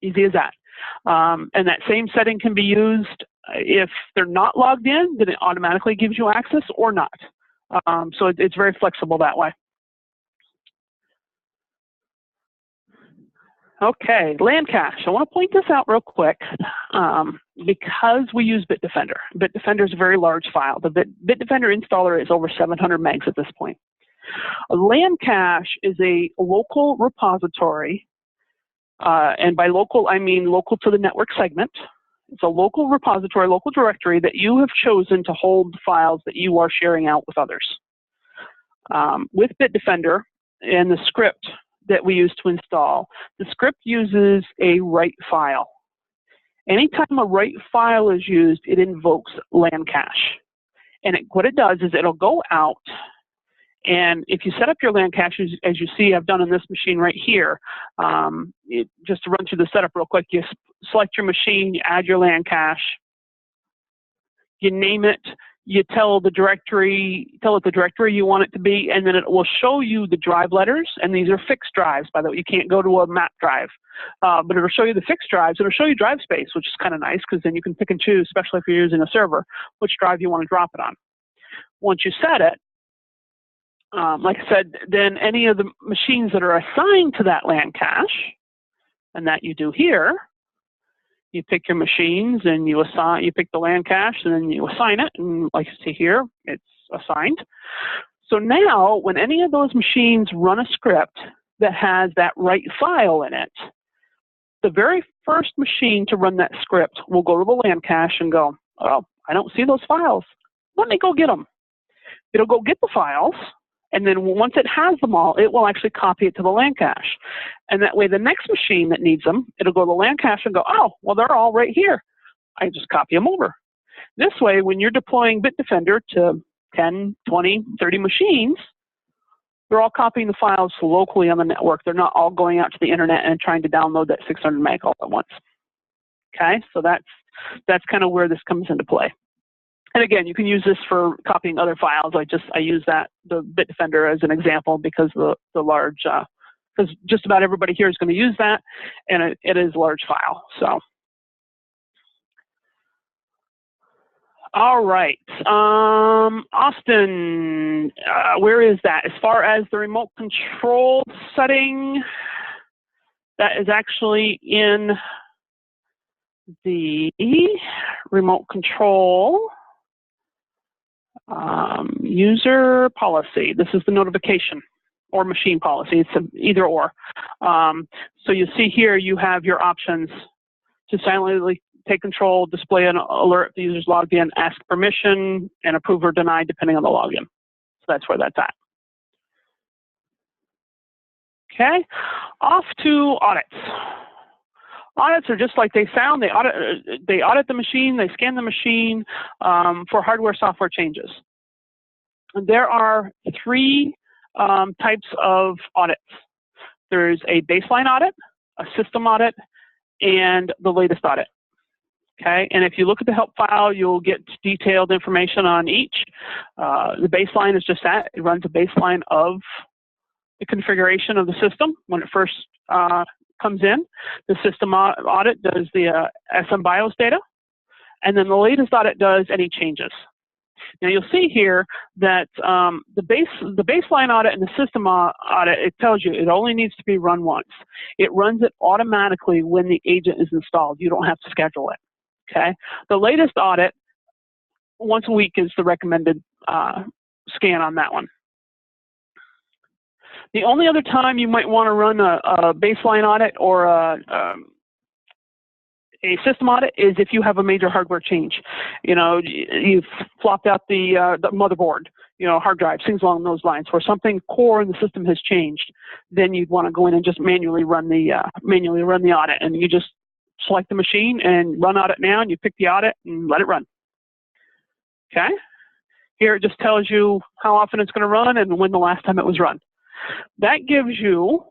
Easy as that. And that same setting can be used if they're not logged in, then it automatically gives you access or not. So it's very flexible that way. Okay, LAN cache. I want to point this out real quick because we use Bitdefender. Bitdefender is a very large file. The Bitdefender installer is over 700 megs at this point. A LAN cache is a local repository, and by local, I mean local to the network segment. It's a local repository, local directory that you have chosen to hold files that you are sharing out with others. With Bitdefender and the script that we use to install, the script uses a write file. Anytime a write file is used, it invokes LAN cache. And what it does is it'll go out, and if you set up your LAN cache, as you see I've done on this machine right here, just to run through the setup real quick, you select your machine, you add your LAN cache, you name it, you tell it the directory you want it to be, and then it will show you the drive letters, and these are fixed drives, by the way. You can't go to a map drive, but it'll show you the fixed drives. It'll show you drive space, which is kind of nice, because then you can pick and choose, especially if you're using a server, which drive you want to drop it on. Once you set it, like I said, then any of the machines that are assigned to that LAN cache, and that you do here, you pick your machines and you pick the LAN cache and then you assign it, and like you see here, it's assigned. So now when any of those machines run a script that has that write file in it, the very first machine to run that script will go to the LAN cache and go, oh, I don't see those files. Let me go get them. It'll go get the files, and then once it has them all, it will actually copy it to the LAN cache. And that way, the next machine that needs them, it'll go to the LAN cache and go, oh, well, they're all right here. I just copy them over. This way, when you're deploying Bitdefender to 10, 20, 30 machines, they're all copying the files locally on the network. They're not all going out to the internet and trying to download that 600 meg all at once. Okay, so that's kind of where this comes into play. And again, you can use this for copying other files. I use the Bitdefender as an example because the large, because just about everybody here is going to use that, and it is a large file. So, all right, Austin, where is that? As far as the remote control setting, that is actually in the remote control. User policy. This is the notification or machine policy. It's either or. So you see here you have your options to silently take control, display an alert if the user's logged in, ask permission, and approve or deny depending on the login. So that's where that's at. Okay, off to audits. Audits are just like they sound. They audit the machine, they scan the machine for hardware, software changes. And there are three types of audits. There's a baseline audit, a system audit, and the latest audit. Okay, and if you look at the help file, you'll get detailed information on each. The baseline is just that. It runs a baseline of the configuration of the system when it first comes in. The system audit does the SMBIOS data, and then the latest audit does any changes. Now you'll see here that the baseline audit and the system audit, it tells you it only needs to be run once. It runs it automatically when the agent is installed. You don't have to schedule it. Okay. The latest audit, once a week is the recommended scan on that one. The only other time you might want to run a baseline audit or a system audit is if you have a major hardware change. You know, you've flopped out the motherboard, you know, hard drives, things along those lines, where something core in the system has changed. Then you'd want to go in and just manually run the audit, and you just select the machine and run audit now, and you pick the audit and let it run. Okay. Here it just tells you how often it's going to run and when the last time it was run. That gives you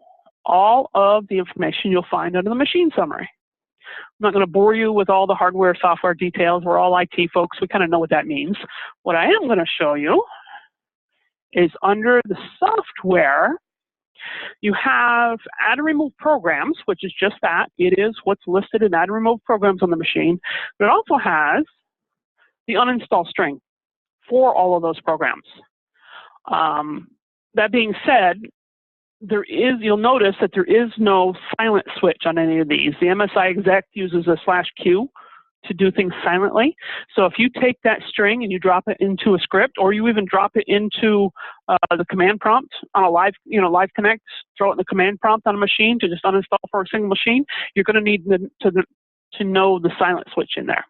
all of the information you'll find under the machine summary. I'm not going to bore you with all the hardware, software details. We're all IT folks. We kind of know what that means. What I am going to show you is under the software, you have add and remove programs, which is just that. It is what's listed in add and remove programs on the machine. But it also has the uninstall string for all of those programs. That being said, you'll notice that there is no silent switch on any of these. The MSI exec uses a /Q to do things silently. So if you take that string and you drop it into a script, or you even drop it into the command prompt on a live connect, throw it in the command prompt on a machine to just uninstall for a single machine, you're going to need to know the silent switch in there.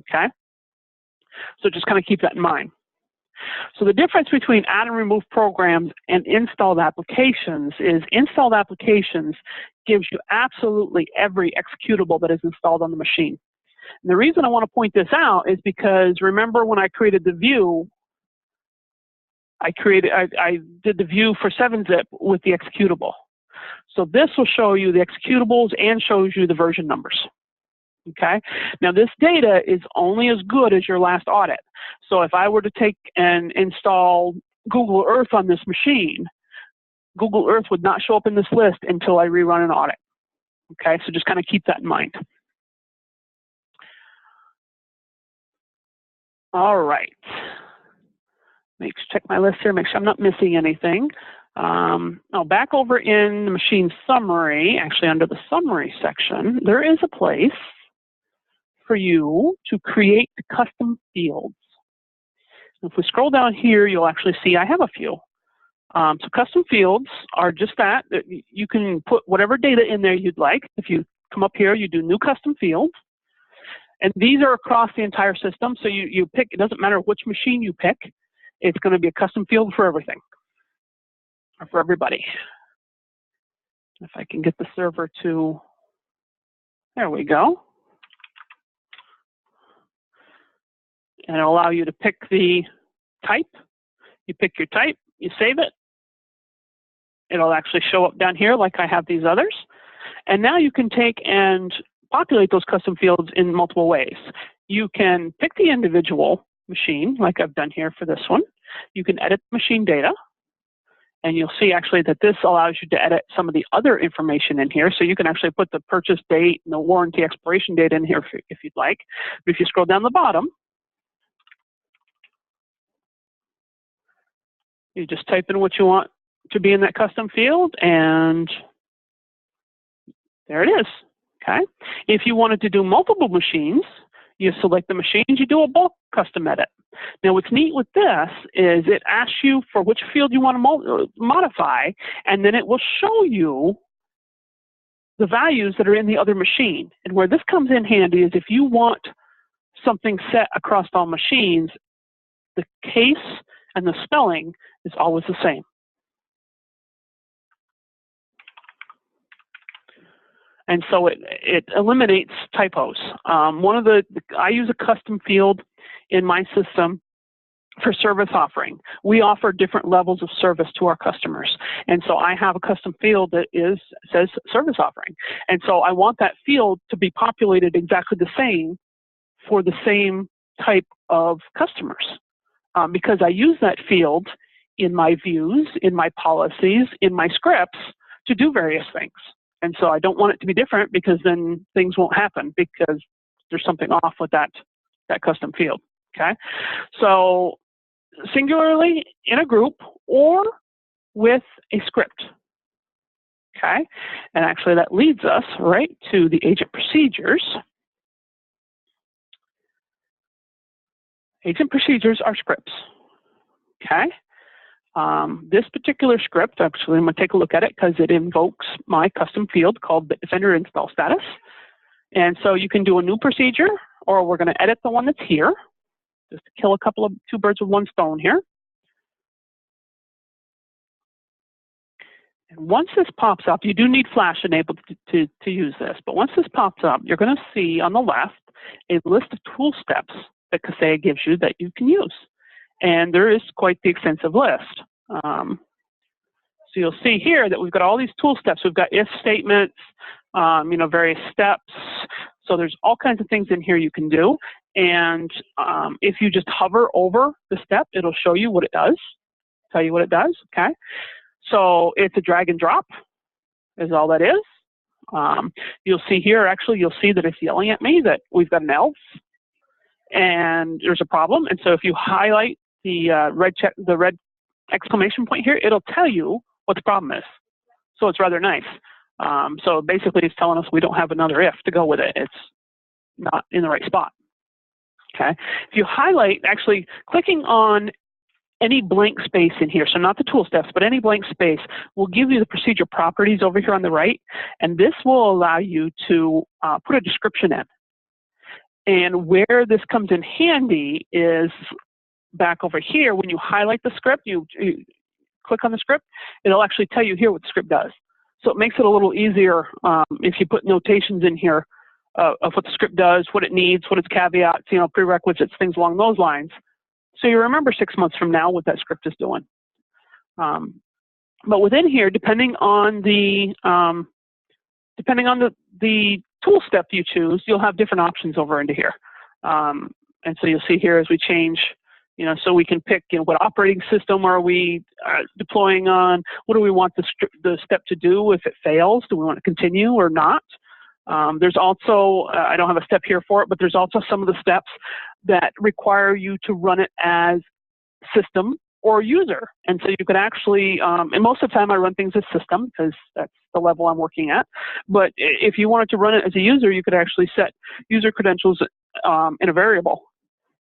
Okay? So just kind of keep that in mind. So the difference between add and remove programs and installed applications is installed applications gives you absolutely every executable that is installed on the machine. And the reason I want to point this out is because remember when I created the view, I did the view for 7-zip with the executable. So this will show you the executables and shows you the version numbers. Okay. Now this data is only as good as your last audit. So if I were to take and install Google Earth on this machine, Google Earth would not show up in this list until I rerun an audit. Okay. So just kind of keep that in mind. All right. Check my list here, make sure I'm not missing anything. Now back over in the machine summary, actually under the summary section, there is a place for you to create the custom fields. If we scroll down here, you'll actually see I have a few. So custom fields are just that. You can put whatever data in there you'd like. If you come up here, you do new custom fields. And these are across the entire system. So you pick, it doesn't matter which machine you pick, it's going to be a custom field for everything, or for everybody. If I can get the server to, there we go. And it'll allow you to pick the type. You pick your type, you save it. It'll actually show up down here like I have these others. And now you can take and populate those custom fields in multiple ways. You can pick the individual machine, like I've done here for this one. You can edit machine data. And you'll see actually that this allows you to edit some of the other information in here. So you can actually put the purchase date and the warranty expiration date in here if you'd like. But if you scroll down the bottom, you just type in what you want to be in that custom field, and there it is. Okay. If you wanted to do multiple machines, you select the machines, you do a bulk custom edit. Now what's neat with this is it asks you for which field you want to modify, and then it will show you the values that are in the other machine. And where this comes in handy is if you want something set across all machines, the case and the spelling is always the same. And so it eliminates typos. I use a custom field in my system for service offering. We offer different levels of service to our customers. And so I have a custom field that says service offering. And so I want that field to be populated exactly the same for the same type of customers. Because I use that field in my views, in my policies, in my scripts to do various things. And so I don't want it to be different because then things won't happen because there's something off with that custom field, okay? So singularly in a group or with a script, okay? And actually that leads us right to the agent procedures. Agent procedures are scripts, okay? This particular script, actually, I'm going to take a look at it because it invokes my custom field called Bitdefender install status. And so you can do a new procedure, or we're going to edit the one that's here, just to kill two birds with one stone here. And once this pops up, you do need Flash enabled to use this, but once this pops up, you're going to see on the left a list of tool steps that Kaseya gives you that you can use. And there is quite the extensive list. So you'll see here that we've got all these tool steps. We've got if statements, various steps. So there's all kinds of things in here you can do. And if you just hover over the step, it'll show you what it does, tell you what it does, okay? So it's a drag and drop is all that is. You'll see here, actually, you'll see that it's yelling at me that we've got an else and there's a problem. And so if you highlight the red exclamation point here, it'll tell you what the problem is. So it's rather nice. So basically it's telling us we don't have another if to go with it. It's not in the right spot. Okay. If you highlight, actually clicking on any blank space in here, so not the tool steps, but any blank space, will give you the procedure properties over here on the right. And this will allow you to put a description in. And where this comes in handy is back over here. When you highlight the script, you click on the script, it'll actually tell you here what the script does. So it makes it a little easier if you put notations in here of what the script does, what it needs, what its caveats, prerequisites, things along those lines. So you remember 6 months from now what that script is doing. But within here, depending on the tool step you choose, you'll have different options over into here. And so you'll see here as we change, so we can pick, what operating system are we deploying on? What do we want the step to do if it fails? Do we want to continue or not? There's also, I don't have a step here for it, but there's also some of the steps that require you to run it as system or user. And so you can actually, and most of the time I run things as system because that's the level I'm working at. But if you wanted to run it as a user, you could actually set user credentials in a variable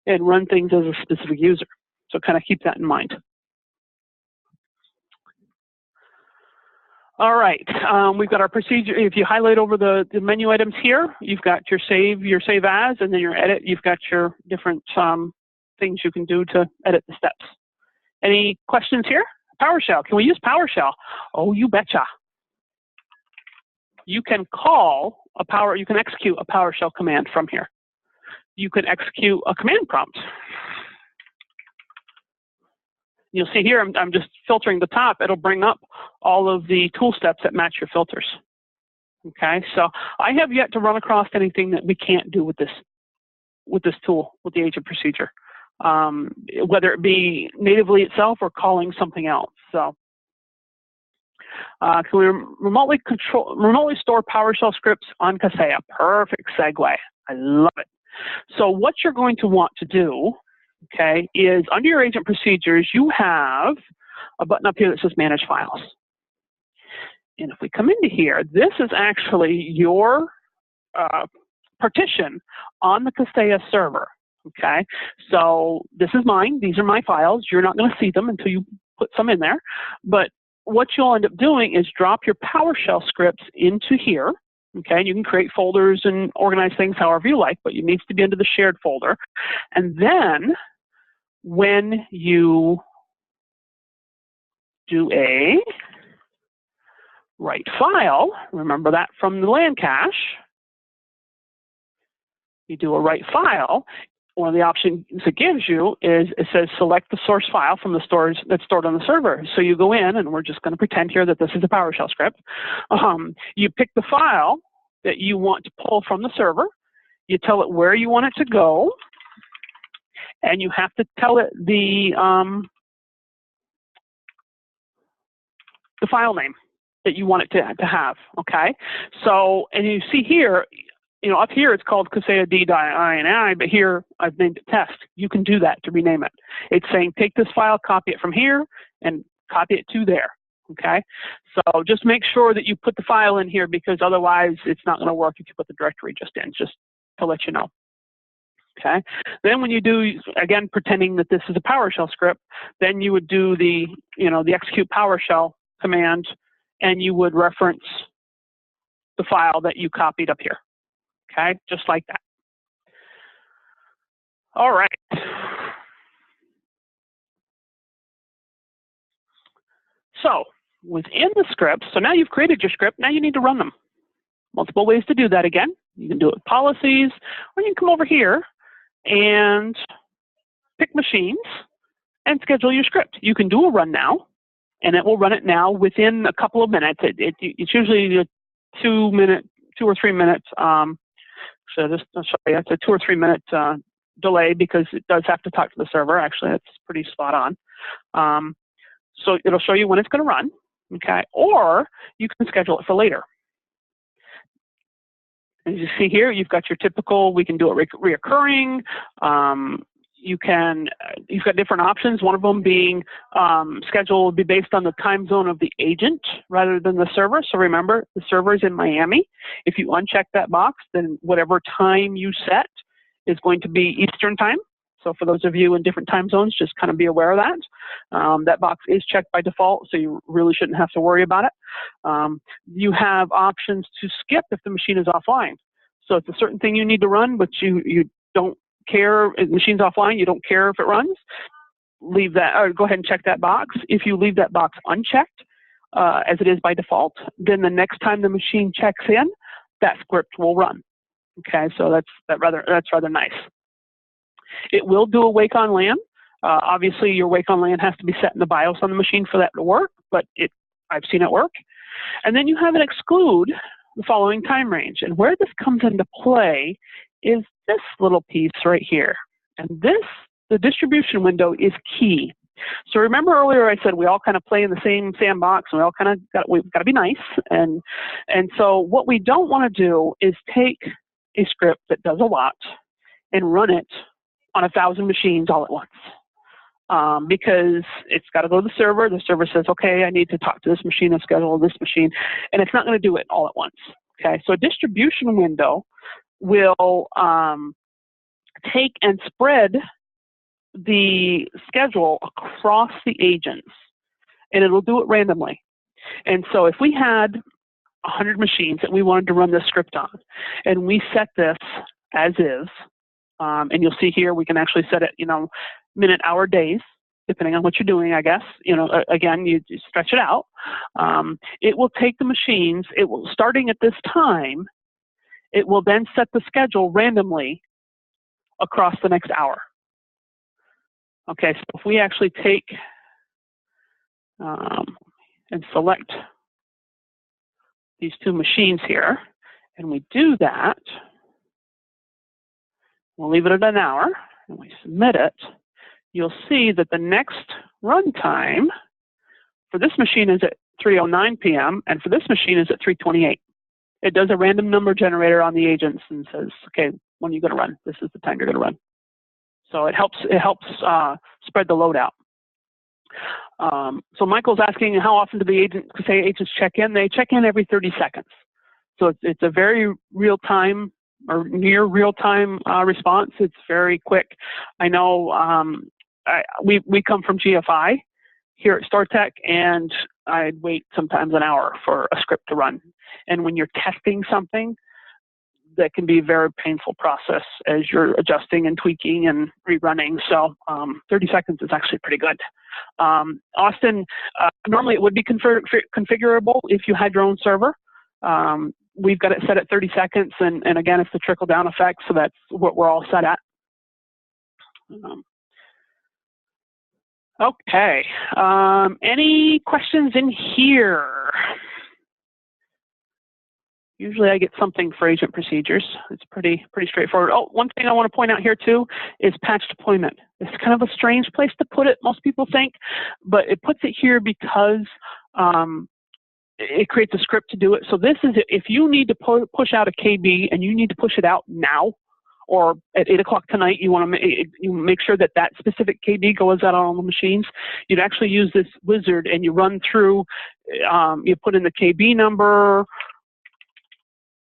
and run things as a specific user. So kind of keep that in mind. All right, we've got our procedure. If you highlight over the menu items here, you've got your save as, and then your edit. You've got your different things you can do to edit the steps. Any questions here? PowerShell, can we use PowerShell? Oh, you betcha. You can you can execute a PowerShell command from here. You can execute a command prompt. You'll see here, I'm just filtering the top. It'll bring up all of the tool steps that match your filters. Okay, so I have yet to run across anything that we can't do with this tool, with the agent procedure, whether it be natively itself or calling something else. So can we remotely store PowerShell scripts on Kaseya? Perfect segue. I love it. So what you're going to want to do, okay, is under your agent procedures, you have a button up here that says Manage Files. And if we come into here, this is actually your partition on the Kaseya server, okay? So this is mine. These are my files. You're not going to see them until you put some in there. But what you'll end up doing is drop your PowerShell scripts into here. Okay, and you can create folders and organize things however you like, but it needs to be into the shared folder. And then when you do a write file, remember that from the LAN cache, you do a write file, one of the options it gives you is it says select the source file from the stores that's stored on the server. So you go in, and we're just going to pretend here that this is a PowerShell script. You pick the file that you want to pull from the server. You tell it where you want it to go, and you have to tell it the file name that you want it to have. Okay. So, and you see here, up here it's called Kaseya D.ini, but here I've named it test. You can do that to rename it. It's saying take this file, copy it from here, and copy it to there. Okay, so just make sure that you put the file in here, because otherwise it's not going to work if you put the directory just in, just to let you know. Okay, then when you do, again, pretending that this is a PowerShell script, then you would do the execute PowerShell command, and you would reference the file that you copied up here. Okay, just like that. All right. So within the script, so now you've created your script, now you need to run them. Multiple ways to do that again. You can do it with policies, or you can come over here and pick machines and schedule your script. You can do a run now, and it will run it now within a couple of minutes. It's usually a 2 or 3 minutes. So it's a 2 or 3 minute delay because it does have to talk to the server. Actually, that's pretty spot on. So it'll show you when it's going to run, okay? Or you can schedule it for later. As you see here, you've got your typical, we can do it reoccurring. You've got different options. One of them being schedule will be based on the time zone of the agent rather than the server. So remember, the server is in Miami. If you uncheck that box, then whatever time you set is going to be Eastern time. So for those of you in different time zones, just kind of be aware of that. That box is checked by default, so you really shouldn't have to worry about it. You have options to skip if the machine is offline. So it's a certain thing you need to run, but you don't care if the machine's offline, you don't care if it runs, leave that, or go ahead and check that box. If you leave that box unchecked, as it is by default, then the next time the machine checks in, that script will run. Okay, so that's rather nice. It will do a wake on LAN. Obviously, your wake on LAN has to be set in the BIOS on the machine for that to work, but I've seen it work. And then you have an exclude the following time range. And where this comes into play is this little piece right here. And the distribution window is key. So remember earlier I said we all kind of play in the same sandbox and we've got to be nice. And so what we don't want to do is take a script that does a lot and run it on 1,000 machines all at once. Because it's got to go to the server. The server says, okay, I need to talk to this machine and schedule this machine. And it's not going to do it all at once. Okay, so a distribution window will take and spread the schedule across the agents, and it'll do it randomly. And so if we had 100 machines that we wanted to run this script on, and we set this as is, and you'll see here we can actually set it, minute, hour, days, depending on what you're doing, I guess. Again, you stretch it out. It will take the machines, starting at this time, it will then set the schedule randomly across the next hour. Okay, so if we actually take and select these two machines here, and we do that, we'll leave it at an hour, and we submit it, you'll see that the next runtime for this machine is at 3:09 p.m., and for this machine is at 3:28. It does a random number generator on the agents and says, okay, when are you going to run? This is the time you're going to run. So it helps spread the load out. So Michael's asking, how often do the agents check in? They check in every 30 seconds. So it's a very real-time or near real-time response. It's very quick. I know we come from GFI here at StarTech, and I'd wait sometimes an hour for a script to run. And when you're testing something, that can be a very painful process as you're adjusting and tweaking and rerunning. So 30 seconds is actually pretty good. Austin, normally it would be configurable if you had your own server. We've got it set at 30 seconds, and again, it's the trickle-down effect, so that's what we're all set at. Okay, any questions in here? Usually I get something for agent procedures. It's pretty straightforward. Oh, one thing I want to point out here too is patch deployment. It's kind of a strange place to put it, most people think, but it puts it here because it creates a script to do it. So this is, if you need to push out a KB and you need to push it out now, or at 8 o'clock tonight, you want to make sure that that specific KB goes out on all the machines, you'd actually use this wizard and you run through, you put in the KB number,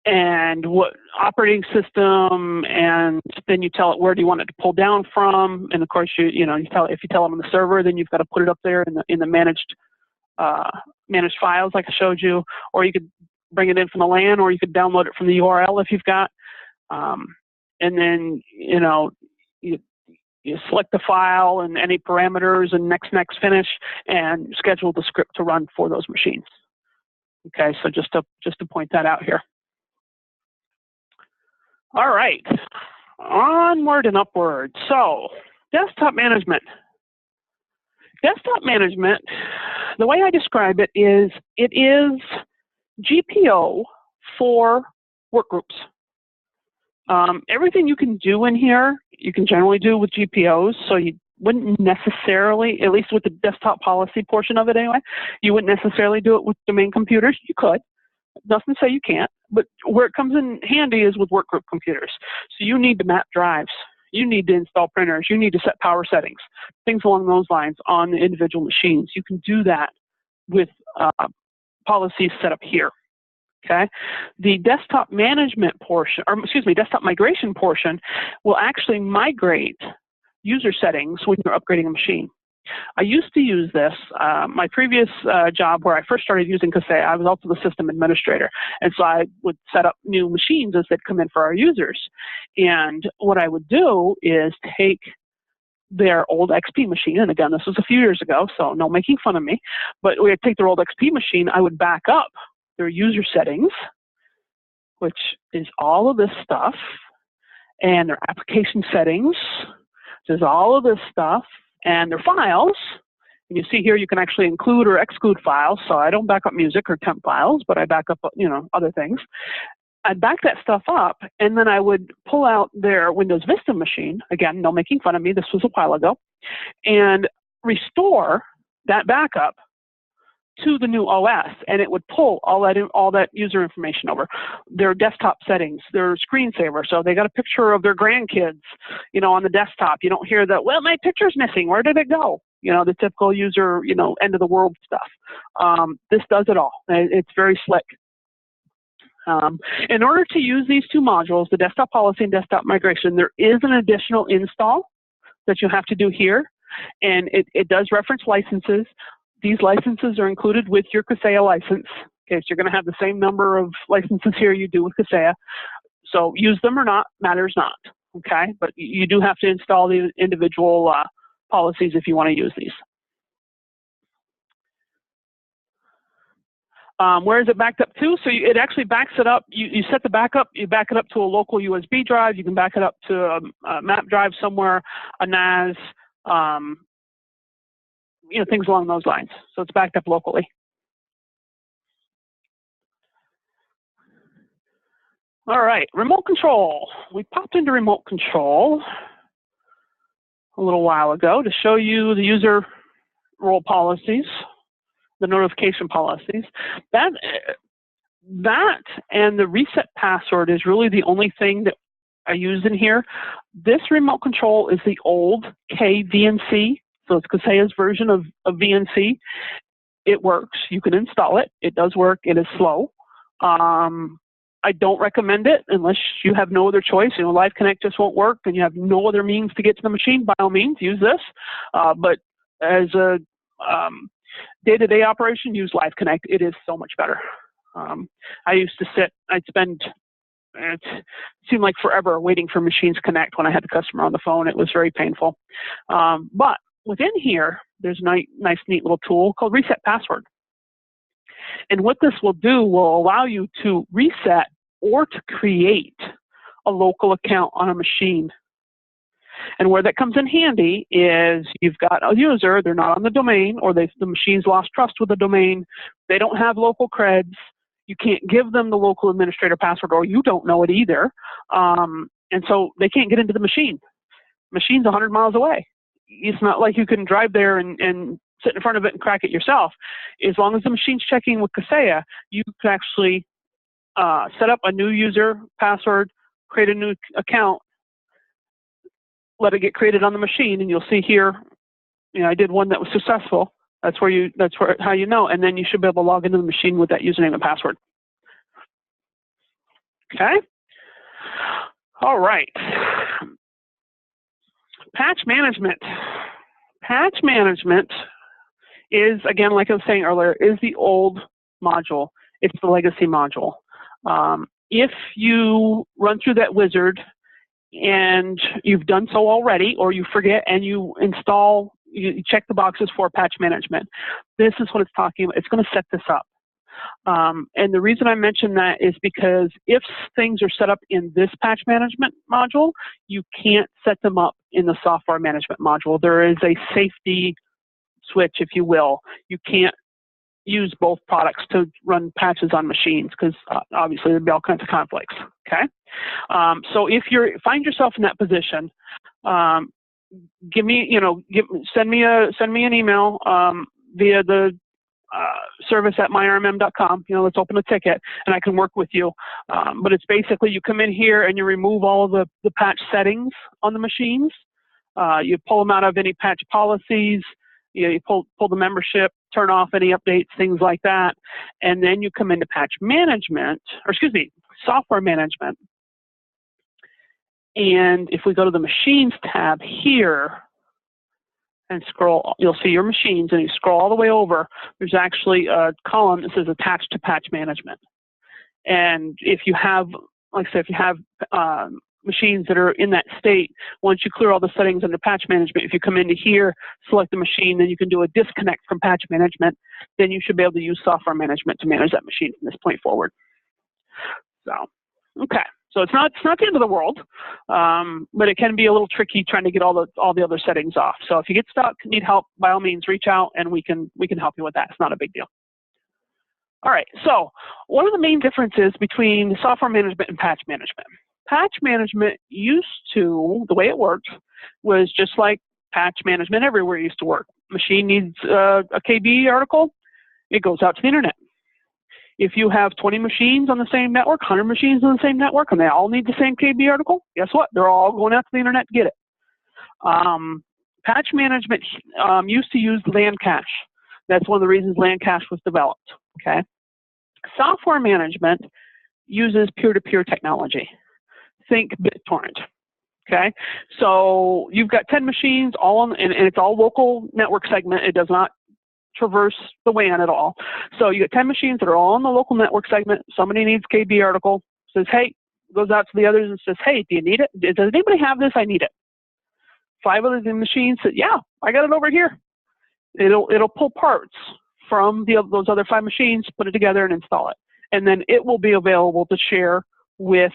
and what operating system, and then you tell it where do you want it to pull down from, and of course if you tell them on the server, then you've got to put it up there in the managed files like I showed you, or you could bring it in from the LAN, or you could download it from the URL if you've got, and then you select the file and any parameters and next finish, and schedule the script to run for those machines. Okay, so just to point that out here. All right, onward and upward. So, desktop management. Desktop management, the way I describe it is GPO for workgroups. Everything you can do in here, you can generally do with GPOs, so you wouldn't necessarily, at least with the desktop policy portion of it anyway, you wouldn't necessarily do it with domain computers. You could. Nothing to say you can't, but where it comes in handy is with workgroup computers. So you need to map drives. You need to install printers. You need to set power settings, things along those lines on the individual machines. You can do that with policies set up here. Okay, the desktop management portion, or excuse me, desktop migration portion will actually migrate user settings when you're upgrading a machine. I used to use this, my previous job where I first started using Kaseya, I was also the system administrator. And so I would set up new machines as they'd come in for our users. And what I would do is take their old XP machine, and again, this was a few years ago, so no making fun of me, but we would take their old XP machine, I would back up their user settings, which is all of this stuff, and their application settings, there's all of this stuff, and their files. And you see here you can actually include or exclude files, so I don't back up music or temp files, but I back up, other things. I'd back that stuff up, and then I would pull out their Windows Vista machine, again, no making fun of me, this was a while ago, and restore that backup to the new OS, and it would pull all that user information over. Their desktop settings, their screensaver, so they got a picture of their grandkids, on the desktop. You don't hear that, well, my picture's missing, where did it go? The typical user, end of the world stuff. This does it all. It's very slick. In order to use these two modules, the desktop policy and desktop migration, there is an additional install that you have to do here, and it does reference licenses. These licenses are included with your Kaseya license. Okay, so you're going to have the same number of licenses here you do with Kaseya. So use them or not, matters not. Okay, but you do have to install the individual policies if you want to use these. Where is it backed up to? So it actually backs it up. You set the backup, you back it up to a local USB drive. You can back it up to a map drive somewhere, a NAS, things along those lines. So it's backed up locally. All right, remote control. We popped into remote control a little while ago to show you the user role policies, the notification policies. That and the reset password is really the only thing that I use in here. This remote control is the old KVNC. So it's Kaseya's version of VNC. It works. You can install it. It does work. It is slow. I don't recommend it unless you have no other choice. Live Connect just won't work and you have no other means to get to the machine. By all means, use this. But as a day-to-day operation, use Live Connect. It is so much better. I used to I'd spend, it seemed like forever waiting for machines connect when I had the customer on the phone. It was very painful. But within here, there's a nice, neat little tool called Reset Password. And what this will do will allow you to reset or to create a local account on a machine. And where that comes in handy is you've got a user, they're not on the domain, or the machine's lost trust with the domain, they don't have local creds, you can't give them the local administrator password, or you don't know it either, and so they can't get into the machine. Machine's 100 miles away. It's not like you can drive there and sit in front of it and crack it yourself. As long as the machine's checking with Kaseya, you can actually set up a new user password, create a new account, let it get created on the machine, and you'll see here, I did one that was successful. That's how you know, and then you should be able to log into the machine with that username and password. Okay. All right. Patch management. Patch management is, again, like I was saying earlier, is the old module. It's the legacy module. If you run through that wizard and you've done so already, or you forget and you install, you check the boxes for patch management, this is what it's talking about. It's going to set this up. And the reason I mention that is because if things are set up in this patch management module, you can't set them up in the software management module. There is a safety switch, if you will. You can't use both products to run patches on machines because obviously there'd be all kinds of conflicts. Okay, so if you find yourself in that position, send me an email via the service@myrmm.com. Let's open a ticket and I can work with you. But it's basically you come in here and you remove all of the patch settings on the machines. You pull them out of any patch policies. You pull the membership, turn off any updates, things like that, and then you come into patch management, software management. And if we go to the machines tab here and scroll, you'll see your machines, and you scroll all the way over, there's actually a column that says attached to patch management. And if you have, like I said, if you have machines that are in that state, once you clear all the settings under patch management, if you come into here, select the machine, then you can do a disconnect from patch management, then you should be able to use software management to manage that machine from this point forward. So, okay. So it's not the end of the world, but it can be a little tricky trying to get all the other settings off. So if you get stuck, need help, by all means, reach out and we can help you with that. It's not a big deal. All right. So one of the main differences between software management and patch management. Patch management the way it worked was just like patch management everywhere used to work. Machine needs a KB article, it goes out to the internet. If you have 20 machines on the same network, 100 machines on the same network, and they all need the same KB article, guess what? They're all going out to the internet to get it. Patch management used to use LAN cache. That's one of the reasons LAN cache was developed. Okay. Software management uses peer-to-peer technology. Think BitTorrent. Okay. So you've got 10 machines all on, and it's all local network segment. It does not traverse the WAN at all. So you get 10 machines that are all on the local network segment. Somebody needs KB article, says, hey, goes out to the others and says, hey, do you need it? Does anybody have this? I need it. 5 other machines said, yeah, I got it over here. It'll pull parts from those other 5 machines, put it together and install it. And then it will be available to share with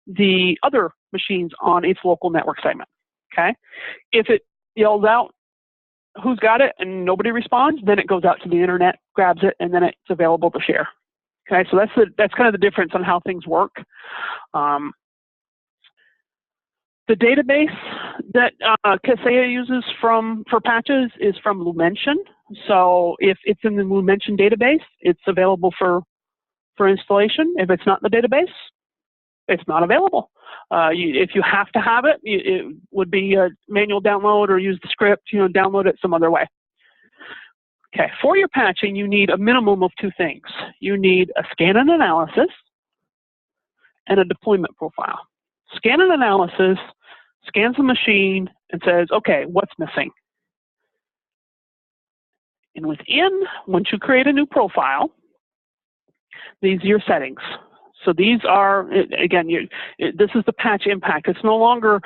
the other machines on its local network segment. Okay. If it yells out, who's got it, and nobody responds, then it goes out to the internet, grabs it, and then it's available to share. Okay, so that's kind of the difference on how things work. The database that Kaseya uses for patches is from Lumention. So if it's in the Lumention database, it's available for installation. If it's not in the database, it's not available. If you have to have it, it would be a manual download or use the script, download it some other way. Okay, for your patching, you need a minimum of 2 things. You need a scan and analysis and a deployment profile. Scan and analysis scans the machine and says, okay, what's missing? And once you create a new profile, these are your settings. So these are, again, this is the patch impact. It's no longer,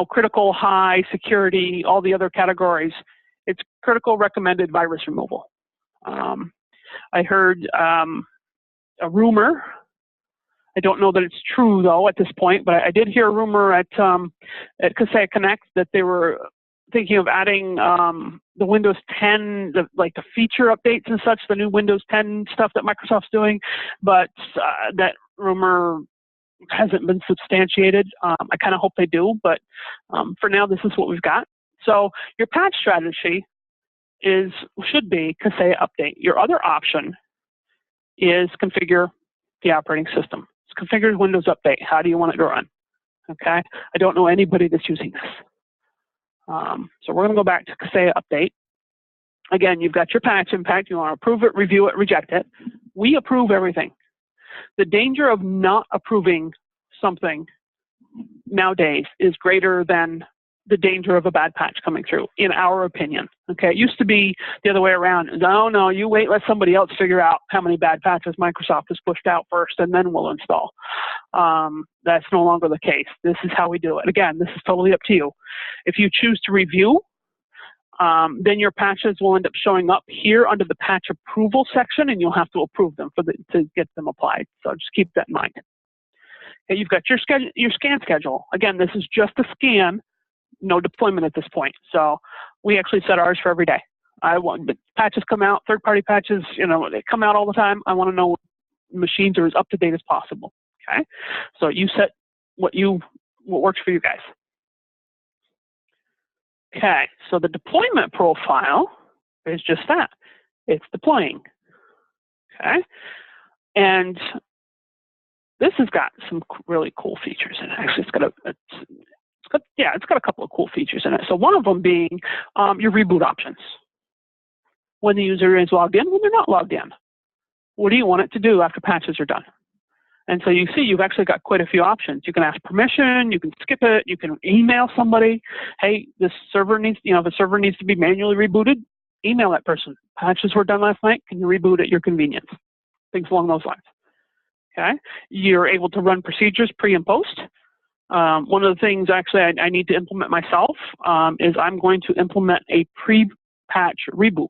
critical, high, security, all the other categories. It's critical, recommended, virus removal. I heard a rumor. I don't know that it's true, though, at this point, but I did hear a rumor at Kaseya Connect that they were thinking of adding the Windows 10, the feature updates and such, the new Windows 10 stuff that Microsoft's doing, but that rumor hasn't been substantiated. I kind of hope they do, but for now, this is what we've got. So your patch strategy should be Kaseya Update. Your other option is configure the operating system. It's configure Windows Update. How do you want it to run? Okay, I don't know anybody that's using this. So we're going to go back to Kaseya Update. Again, you've got your patch impact. You want to approve it, review it, reject it. We approve everything. The danger of not approving something nowadays is greater than the danger of a bad patch coming through, in our opinion. Okay, it used to be the other way around. No, you wait, let somebody else figure out how many bad patches Microsoft has pushed out first, and then we'll install. That's no longer the case. This is how we do it. Again, this is totally up to you. If you choose to review, then your patches will end up showing up here under the patch approval section, and you'll have to approve them to get them applied. So just keep that in mind. Okay, you've got your scan schedule. Again, this is just a scan, no deployment at this point. So we actually set ours for every day. But patches come out, third-party patches, they come out all the time. I want to know machines are as up to date as possible. Okay, so you set what works for you guys. Okay, so the deployment profile is just that. It's deploying. Okay, and this has got some really cool features in it. Actually, it's got a couple of cool features in it. So one of them being your reboot options. When the user is logged in, when they're not logged in. What do you want it to do after patches are done? And so you see you've actually got quite a few options. You can ask permission, you can skip it, you can email somebody, hey, this server needs, if a server needs to be manually rebooted, email that person. Patches were done last night, can you reboot at your convenience? Things along those lines. Okay, you're able to run procedures pre and post. One of the things actually I need to implement myself is I'm going to implement a pre-patch reboot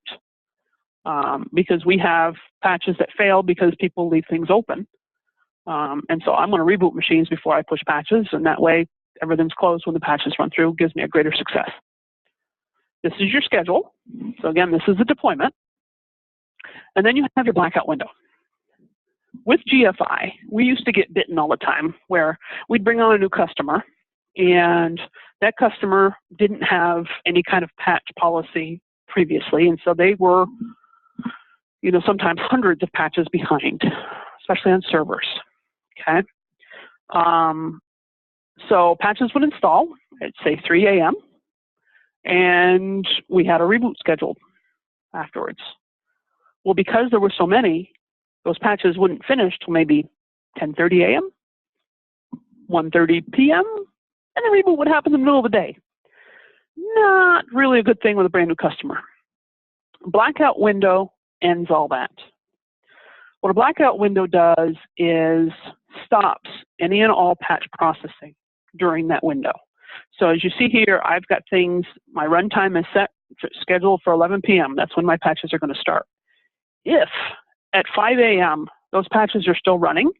because we have patches that fail because people leave things open. And so I'm going to reboot machines before I push patches, and that way everything's closed when the patches run through, gives me a greater success. This is your schedule. So again, this is the deployment. And then you have your blackout window. With GFI, we used to get bitten all the time where we'd bring on a new customer and that customer didn't have any kind of patch policy previously. And so they were, sometimes hundreds of patches behind, especially on servers. Okay. So patches would install at say 3 a.m. and we had a reboot scheduled afterwards. Well, because there were so many, those patches wouldn't finish till maybe 10:30 a.m., 1:30 p.m., and the reboot would happen in the middle of the day. Not really a good thing with a brand new customer. Blackout window ends all that. What a blackout window does is stops any and all patch processing during that window. So as you see here, I've got things, my runtime is set, scheduled for 11 p.m. That's when my patches are going to start. If at 5 a.m. those patches are still running,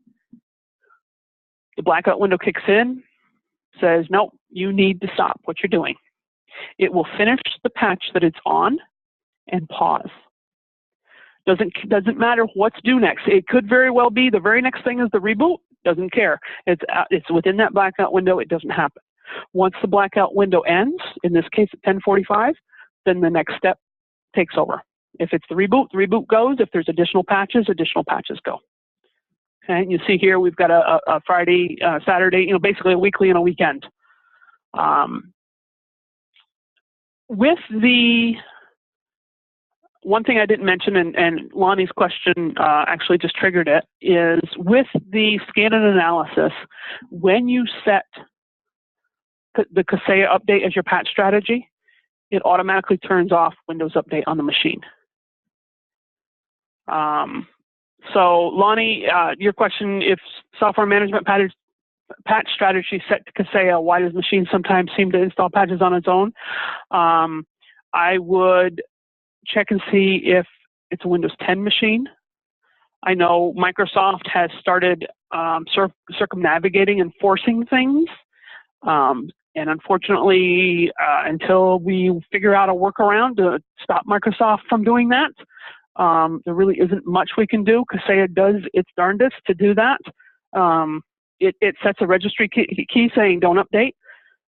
the blackout window kicks in, says, nope, you need to stop what you're doing. It will finish the patch that it's on and pause. Doesn't matter what's due next. It could very well be the very next thing is the reboot. Doesn't care. It's within that blackout window. It doesn't happen. Once the blackout window ends, in this case at 10:45, then the next step takes over. If it's the reboot goes. If there's additional patches go. Okay, and you see here we've got a Friday, Saturday, basically a weekly and a weekend. With the one thing I didn't mention, and Lonnie's question actually just triggered it, is with the scan and analysis, when you set the Kaseya update as your patch strategy, it automatically turns off Windows Update on the machine. So Lonnie, your question, if software management patch strategy set to Kaseya, why does machine sometimes seem to install patches on its own? I would check and see if it's a Windows 10 machine. I know Microsoft has started circumnavigating and forcing things. And unfortunately, until we figure out a workaround to stop Microsoft from doing that, there really isn't much we can do. Kaseya does its darndest to do that. It sets a registry key saying don't update.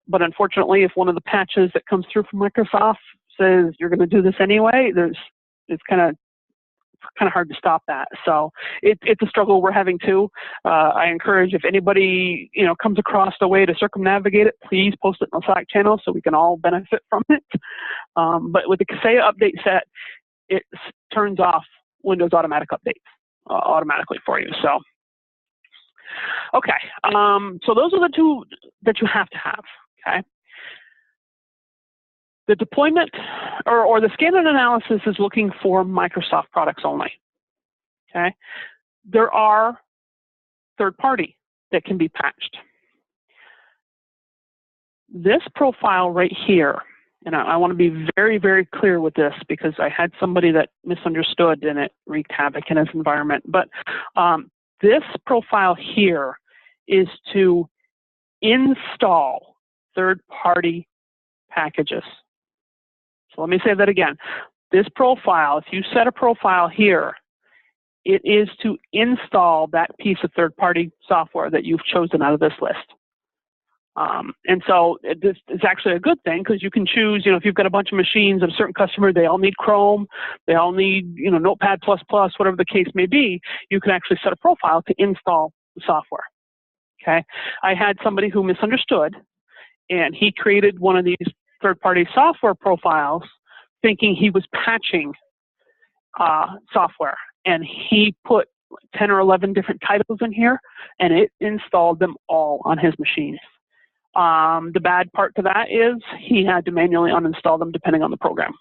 But unfortunately, if one of the patches that comes through from Microsoft says you're going to do this anyway, it's kind of hard to stop that. So it's a struggle we're having too. I encourage if anybody comes across a way to circumnavigate it, please post it in the Slack channel so we can all benefit from it. But with the Kaseya update set, it turns off Windows automatic updates automatically for you. So okay, so those are the two that you have to have. Okay. The deployment or the scan and analysis is looking for Microsoft products only. Okay. There are third-party that can be patched. This profile right here, and I want to be very, very clear with this because I had somebody that misunderstood and it wreaked havoc in his environment. But this profile here is to install third-party packages. So let me say that again. This profile, if you set a profile here, it is to install that piece of third-party software that you've chosen out of this list. And so this is actually a good thing because you can choose, if you've got a bunch of machines of a certain customer, they all need Chrome, they all need, Notepad++, whatever the case may be, you can actually set a profile to install the software. Okay. I had somebody who misunderstood, and he created one of these third-party software profiles thinking he was patching software. And he put 10 or 11 different titles in here, and it installed them all on his machines. The bad part to that is he had to manually uninstall them depending on the program.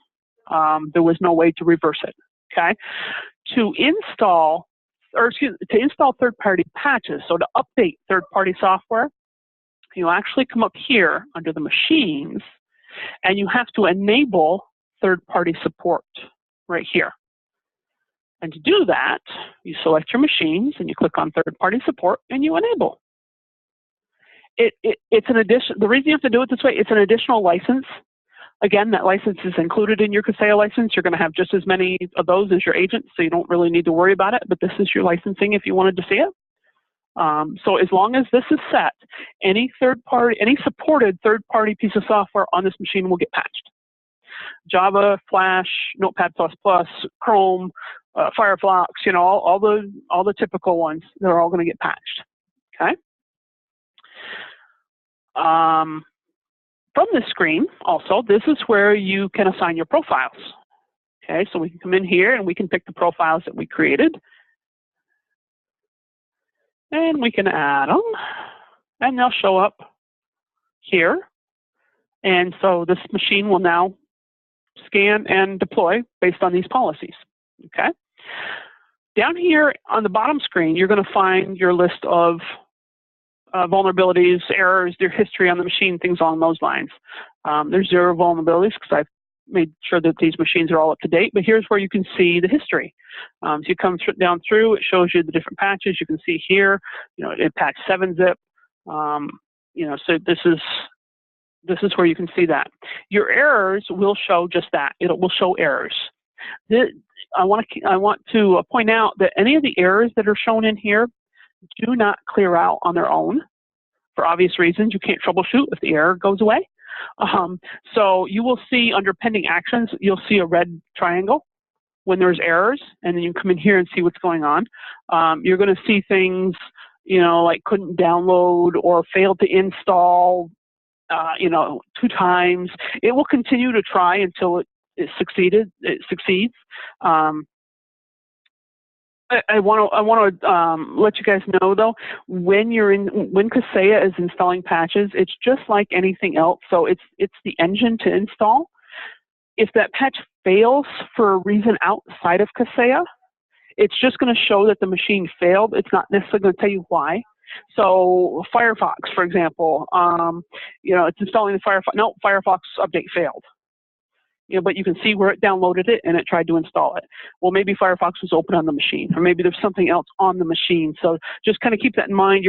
There was no way to reverse it. Okay, to install third-party patches, so to update third-party software, you actually come up here under the machines, and you have to enable third-party support right here. And to do that, you select your machines and you click on third-party support and you enable. It's an addition. The reason you have to do it this way, it's an additional license. Again, that license is included in your Kaseya license. You're going to have just as many of those as your agents, so you don't really need to worry about it. But this is your licensing if you wanted to see it. So as long as this is set, any supported third-party piece of software on this machine will get patched. Java, Flash, Notepad++, Chrome, Firefox, all the typical ones, they're all going to get patched. Okay. From this screen, also, this is where you can assign your profiles. Okay, so we can come in here and we can pick the profiles that we created, and we can add them, and they'll show up here. And so this machine will now scan and deploy based on these policies. Okay. Down here on the bottom screen, you're going to find your list of vulnerabilities, errors, their history on the machine, things along those lines. There's 0 vulnerabilities because I've made sure that these machines are all up to date, but here's where you can see the history. So you come down through, it shows you the different patches. You can see here, it patched 7-zip. So this is where you can see that. Your errors will show just that. It will show errors. I want to point out that any of the errors that are shown in here do not clear out on their own. For obvious reasons, you can't troubleshoot if the error goes away. So you will see under pending actions, you'll see a red triangle when there's errors, and then you come in here and see what's going on. You're going to see things, like couldn't download or failed to install, 2 times. It will continue to try until it succeeds. I want to let you guys know though, when Kaseya is installing patches, it's just like anything else. So it's the engine to install. If that patch fails for a reason outside of Kaseya, it's just going to show that the machine failed. It's not necessarily going to tell you why. So Firefox, for example, it's installing the Firefox. No, Firefox update failed. But you can see where it downloaded it and it tried to install it. Well, maybe Firefox was open on the machine, or maybe there's something else on the machine. So just kind of keep that in mind.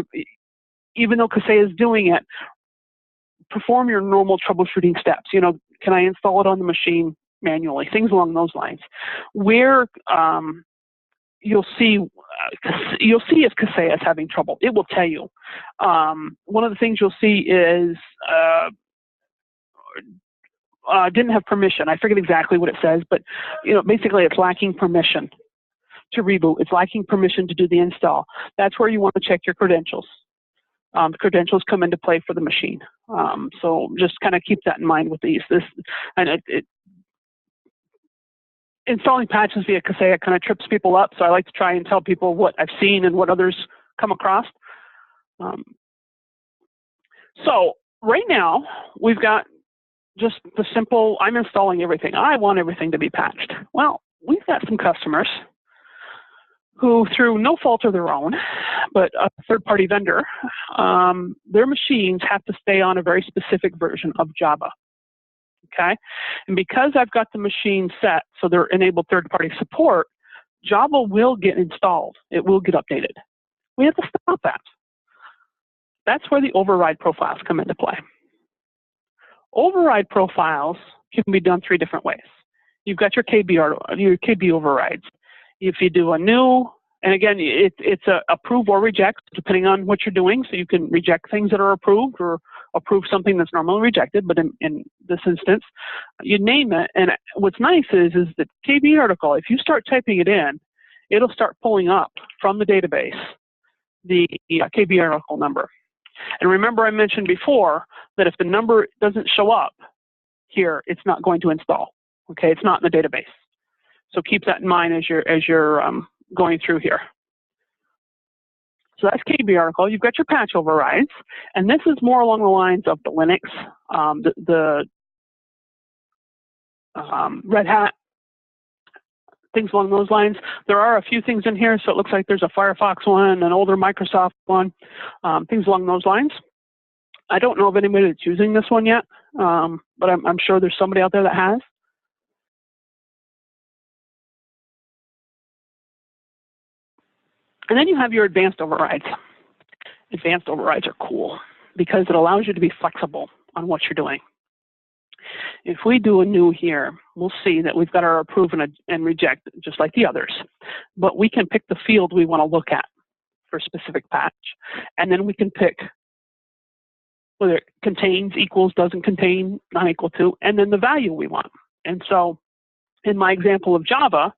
Even though Kaseya is doing it, perform your normal troubleshooting steps. Can I install it on the machine manually? Things along those lines. Where you'll see if Kaseya is having trouble. It will tell you. One of the things you'll see is didn't have permission. I forget exactly what it says, but basically it's lacking permission to reboot. It's lacking permission to do the install. That's where you want to check your credentials. The credentials come into play for the machine. So just kind of keep that in mind with these. Installing patches via Kaseya kind of trips people up, so I like to try and tell people what I've seen and what others come across. So right now, we've got just the simple, I'm installing everything. I want everything to be patched. Well, we've got some customers who, through no fault of their own, but a third-party vendor, their machines have to stay on a very specific version of Java. Okay? And because I've got the machine set so they're enabled third-party support, Java will get installed. It will get updated. We have to stop that. That's where the override profiles come into play. Override profiles can be done 3 different ways. you've got your KB overrides. If you do a new, and again, it's a approve or reject depending on what you're doing. So you can reject things that are approved or approve something that's normally rejected. But in this instance, you name it. And what's nice is the KB article, if you start typing it in, it'll start pulling up from the database the KB article number. And remember, I mentioned before that if the number doesn't show up here, it's not going to install. Okay, it's not in the database. So keep that in mind as you're going through here. So that's KB article. You've got your patch overrides, and this is more along the lines of the Linux, the Red Hat, things along those lines. There are a few things in here, so it looks like there's a Firefox one, an older Microsoft one, things along those lines. I don't know of anybody that's using this one yet, but I'm sure there's somebody out there that has. And then you have your advanced overrides. Advanced overrides are cool because it allows you to be flexible on what you're doing. If we do a new here, we'll see that we've got our approve and reject just like the others. But we can pick the field we want to look at for a specific patch. And then we can pick whether it contains, equals, doesn't contain, not equal to, and then the value we want. And so in my example of Java,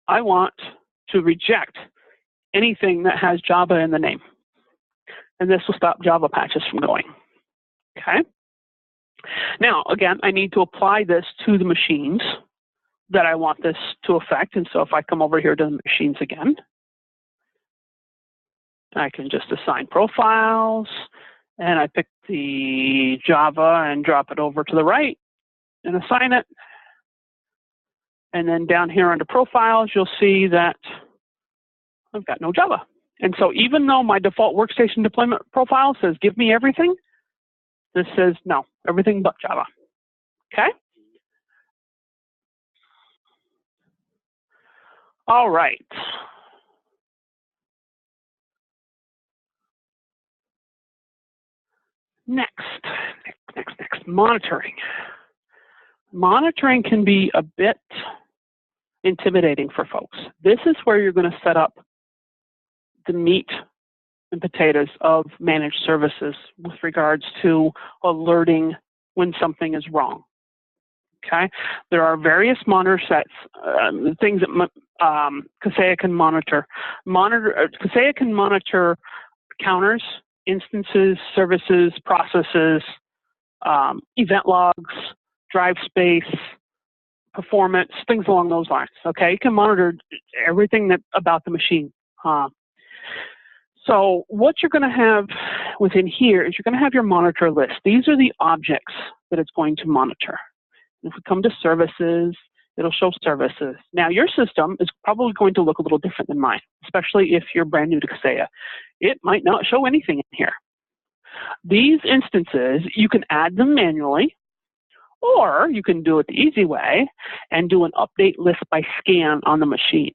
I want to reject anything that has Java in the name. And this will stop Java patches from going. Okay? Now, again, I need to apply this to the machines that I want this to affect. And so if I come over here to the machines again, I can just assign profiles, and I pick the Java and drop it over to the right and assign it. And then down here under profiles, you'll see that I've got no Java. And so even though my default workstation deployment profile says, give me everything, this says, no, everything but Java. Okay? All right. Next, monitoring. Monitoring can be a bit intimidating for folks. This is where you're going to set up the meat and potatoes of managed services with regards to alerting when something is wrong. Okay, there are various monitor sets, things that Kaseya can monitor. Kaseya can monitor counters, instances, services, processes, event logs, drive space, performance, things along those lines. Okay, you can monitor everything about the machine. So what you're going to have within here is you're going to have your monitor list. These are the objects that it's going to monitor. If we come to services, it'll show services. Now your system is probably going to look a little different than mine, especially if you're brand new to Kaseya. It might not show anything in here. These instances, you can add them manually, or you can do it the easy way and do an update list by scan on the machine.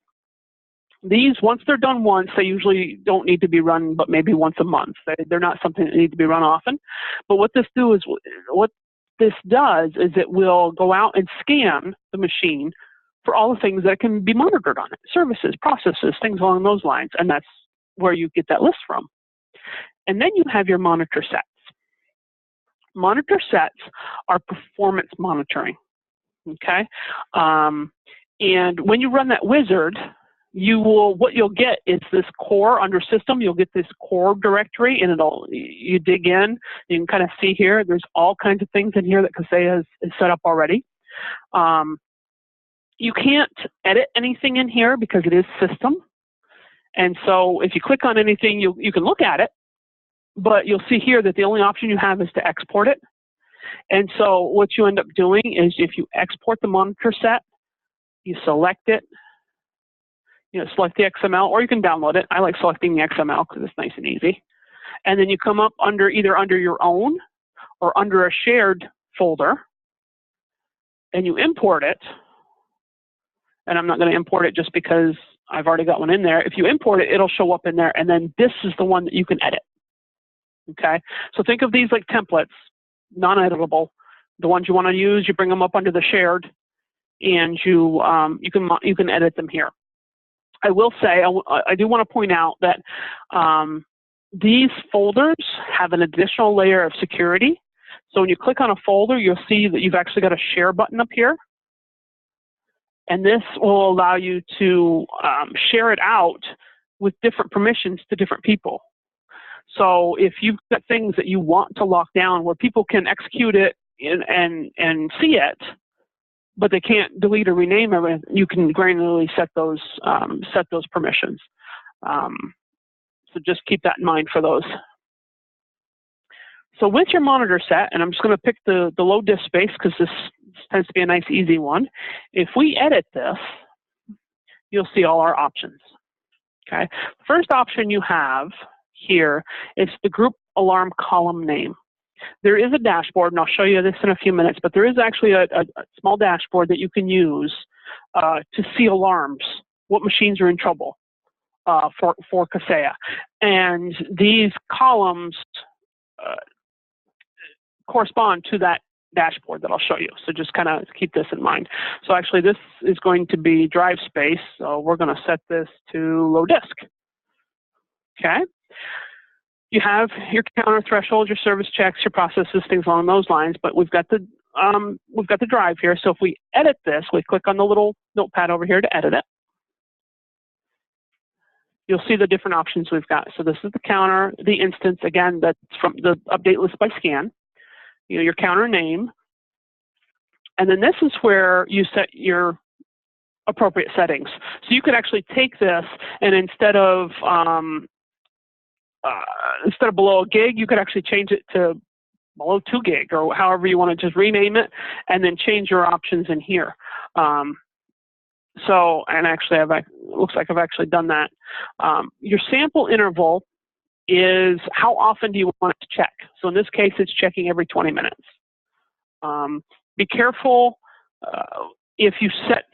These, once they're done once, they usually don't need to be run, but maybe once a month. They're not something that need to be run often. But what this does is it will go out and scan the machine for all the things that can be monitored on it. Services, processes, things along those lines. And that's where you get that list from. And then you have your monitor sets. Monitor sets are performance monitoring. Okay? And when you run that wizard, what you'll get is this core under system. You'll get this core directory, and you dig in. You can kind of see here. There's all kinds of things in here that Kaseya is set up already. You can't edit anything in here because it is system. And so if you click on anything, you can look at it, but you'll see here that the only option you have is to export it. And so what you end up doing is if you export the monitor set, you select it. Select the XML, or you can download it. I like selecting the XML because it's nice and easy. And then you come up either under your own or under a shared folder, and you import it. And I'm not going to import it just because I've already got one in there. If you import it, it'll show up in there, and then this is the one that you can edit. Okay? So think of these like templates, non-editable. The ones you want to use, you bring them up under the shared, and you can edit them here. I will say, I do want to point out that these folders have an additional layer of security. So when you click on a folder, you'll see that you've actually got a share button up here. And this will allow you to share it out with different permissions to different people. So if you've got things that you want to lock down where people can execute it and see it, but they can't delete or rename it, you can granularly set those permissions. So just keep that in mind for those. So with your monitor set, and I'm just going to pick the low disk space because this tends to be a nice easy one. If we edit this, you'll see all our options. Okay. First option you have here is the group alarm column name. There is a dashboard, and I'll show you this in a few minutes, but there is actually a small dashboard that you can use to see alarms, what machines are in trouble for Kaseya. And these columns correspond to that dashboard that I'll show you. So just kind of keep this in mind. So actually this is going to be drive space. So we're going to set this to low disk. Okay. You have your counter threshold, your service checks, your processes, things along those lines, but we've got the drive here. So if we edit this, we click on the little notepad over here to edit it. You'll see the different options we've got. So this is the counter, the instance, again, that's from the update list by scan. You know, your counter name, and then this is where you set your appropriate settings. So you could actually take this, and instead of below a gig, you could actually change it to below 2 gig, or however you want to just rename it, and then change your options in here. So, and actually, it looks like I've actually done that. Your sample interval is how often do you want it to check? So in this case, it's checking every 20 minutes. Be careful if you set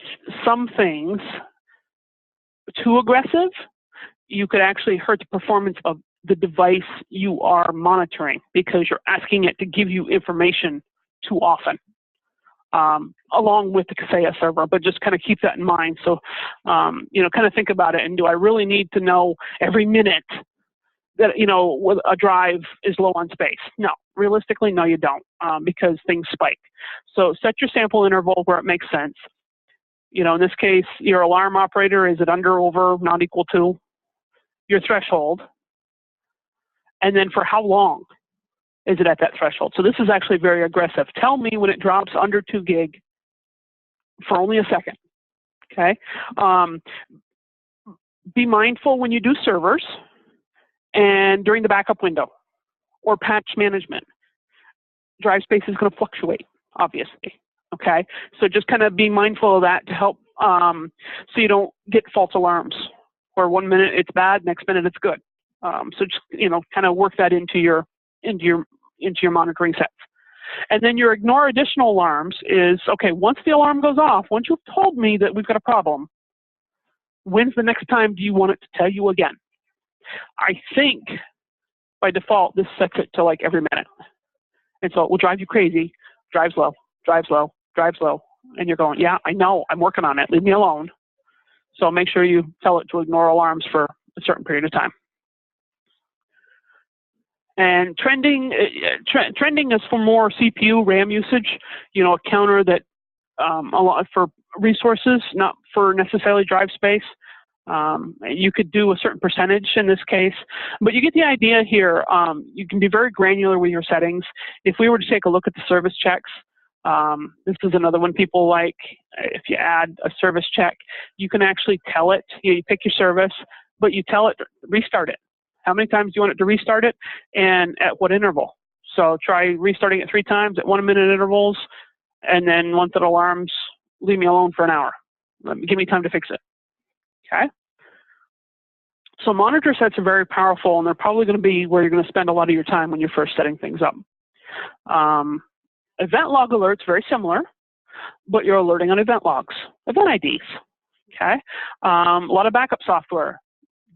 some things too aggressive, you could actually hurt the performance of the device you are monitoring because you're asking it to give you information too often, along with the Kaseya server, but just kind of keep that in mind. So, you know, kind of think about it, and do I really need to know every minute that, you know, a drive is low on space? No, realistically, no, you don't, because things spike. So set your sample interval where it makes sense. You know, in this case, your alarm operator, is it under, over, not equal to your threshold? And then for how long is it at that threshold? So this is actually very aggressive. Tell me when it drops under 2 gig for only a second, okay? Be mindful when you do servers and during the backup window or patch management. Drive space is going to fluctuate, obviously, okay? So just kind of be mindful of that to help so you don't get false alarms where 1 minute it's bad, next minute it's good. So just, you know, kind of work that into your monitoring sets. And then your ignore additional alarms is, okay, once the alarm goes off, once you've told me that we've got a problem, when's the next time do you want it to tell you again? I think by default, this sets it to like every minute. And so it will drive you crazy. Drives low, drives low, drives low. And you're going, yeah, I know, I'm working on it. Leave me alone. So make sure you tell it to ignore alarms for a certain period of time. And trending is for more CPU, RAM usage. You know, a counter that a lot for resources, not for necessarily drive space. You could do a certain percentage in this case, but you get the idea here. You can be very granular with your settings. If we were to take a look at the service checks, this is another one people like. If you add a service check, you can actually tell it, you pick your service, but you tell it, restart it. How many times do you want it to restart it, and at what interval? So try restarting it 3 times at 1 minute intervals, and then once it alarms, leave me alone for an hour. Give me time to fix it. Okay? So monitor sets are very powerful, and they're probably going to be where you're going to spend a lot of your time when you're first setting things up. Event log alerts, very similar, but you're alerting on event logs, event IDs. Okay? A lot of backup software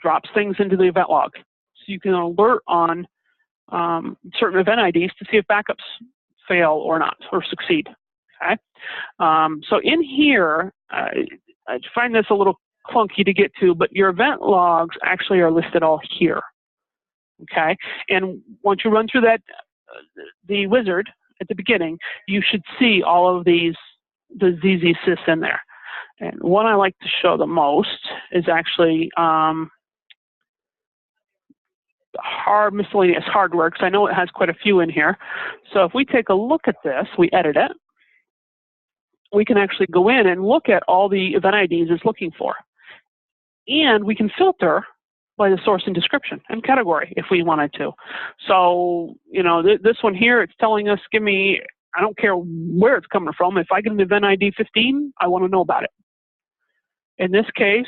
drops things into the event log. So you can alert on certain event IDs to see if backups fail or not, or succeed. Okay. So in here, I find this a little clunky to get to, but your event logs actually are listed all here. Okay. And once you run through that, the wizard at the beginning, you should see all of these, the ZZ-Sys in there. And one I like to show the most is actually hard miscellaneous hardware, because I know it has quite a few in here. So if we take a look at this, we edit it, we can actually go in and look at all the event IDs it's looking for. And we can filter by the source and description and category if we wanted to. So, you know, this one here, it's telling us, give me, I don't care where it's coming from. If I get an event ID 15, I want to know about it. In this case,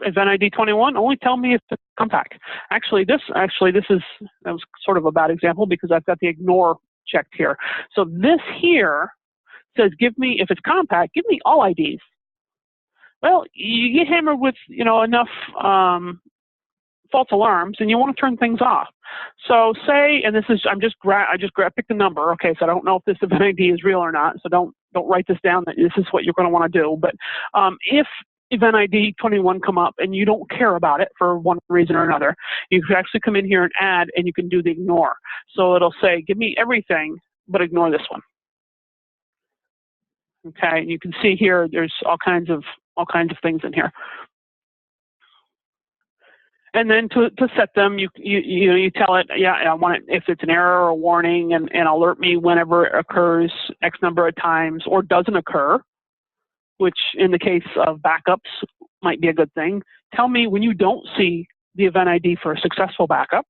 event ID 21, only tell me if it's compact. Actually, that was sort of a bad example because I've got the ignore checked here. So this here says, give me, if it's compact, give me all IDs. Well, you get hammered with, you know, enough false alarms, and you want to turn things off. So say, and this is, I just picked a number. Okay, so I don't know if this event ID is real or not. So don't write this down that this is what you're going to want to do. But if event ID 21 come up and you don't care about it for one reason or another, you can actually come in here and add, and you can do the ignore. So it'll say, give me everything, but ignore this one. Okay, you can see here, there's all kinds of things in here. And then to set them, you tell it, yeah, I want it if it's an error or a warning, and alert me whenever it occurs X number of times or doesn't occur, which in the case of backups might be a good thing. Tell me when you don't see the event ID for a successful backup,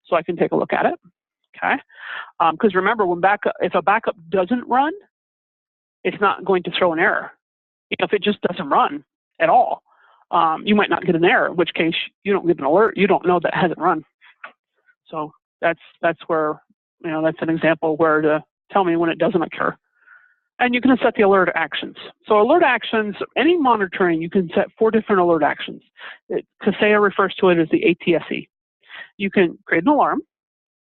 so I can take a look at it. Okay, because remember, if a backup doesn't run, it's not going to throw an error. If it just doesn't run at all, you might not get an error, in which case you don't get an alert. You don't know that it hasn't run. So that's where, you know, that's an example where to tell me when it doesn't occur. And you can set the alert actions. So alert actions, any monitoring, you can set 4 different alert actions. Kaseya refers to it as the ATSE. You can create an alarm,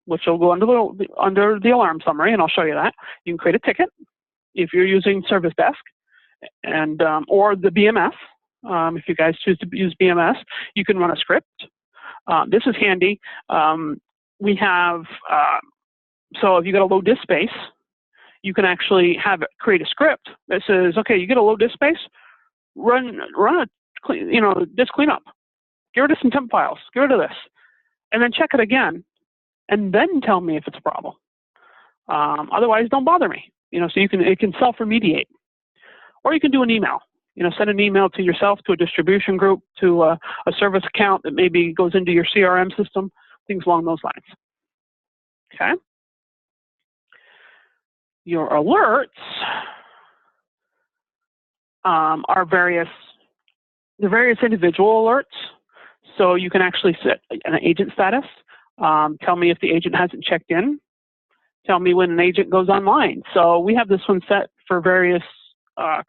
which will go under the alarm summary, and I'll show you that. You can create a ticket if you're using Service Desk, and or the BMS. If you guys choose to use BMS, you can run a script. This is handy. We have, so if you got a low disk space, you can actually have it create a script that says, okay, you get a low disk space, run a disk cleanup. Get rid of some temp files, get rid of this, and then check it again, and then tell me if it's a problem. Otherwise, don't bother me. You know, so it can self-remediate, or you can do an email. You know, send an email to yourself, to a distribution group, to a service account that maybe goes into your CRM system, things along those lines. Okay. Your alerts are various individual alerts. So you can actually set an agent status. Tell me if the agent hasn't checked in. Tell me when an agent goes online. So we have this one set for various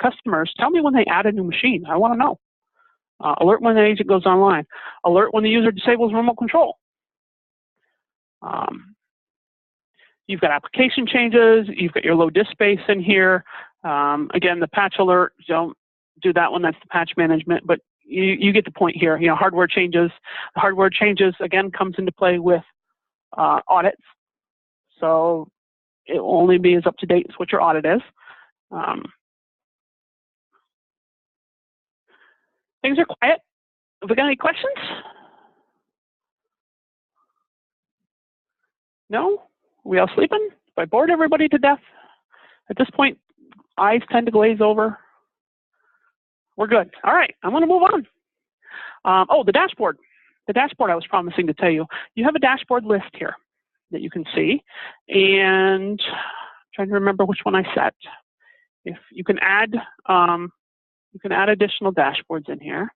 customers. Tell me when they add a new machine. I want to know. Alert when the agent goes online. Alert when the user disables remote control. You've got application changes. You've got your low disk space in here. Again, the patch alert, don't do that one. That's the patch management. But you get the point here. You know, hardware changes. The hardware changes, again, comes into play with audits. So it will only be as up to date as what your audit is. Things are quiet. Have we got any questions? No? We all sleeping? If I bored everybody to death? At this point, eyes tend to glaze over. We're good. All right, I'm going to move on. Oh, the dashboard. The dashboard I was promising to tell you. You have a dashboard list here that you can see. And I'm trying to remember which one I set. If you can add additional dashboards in here.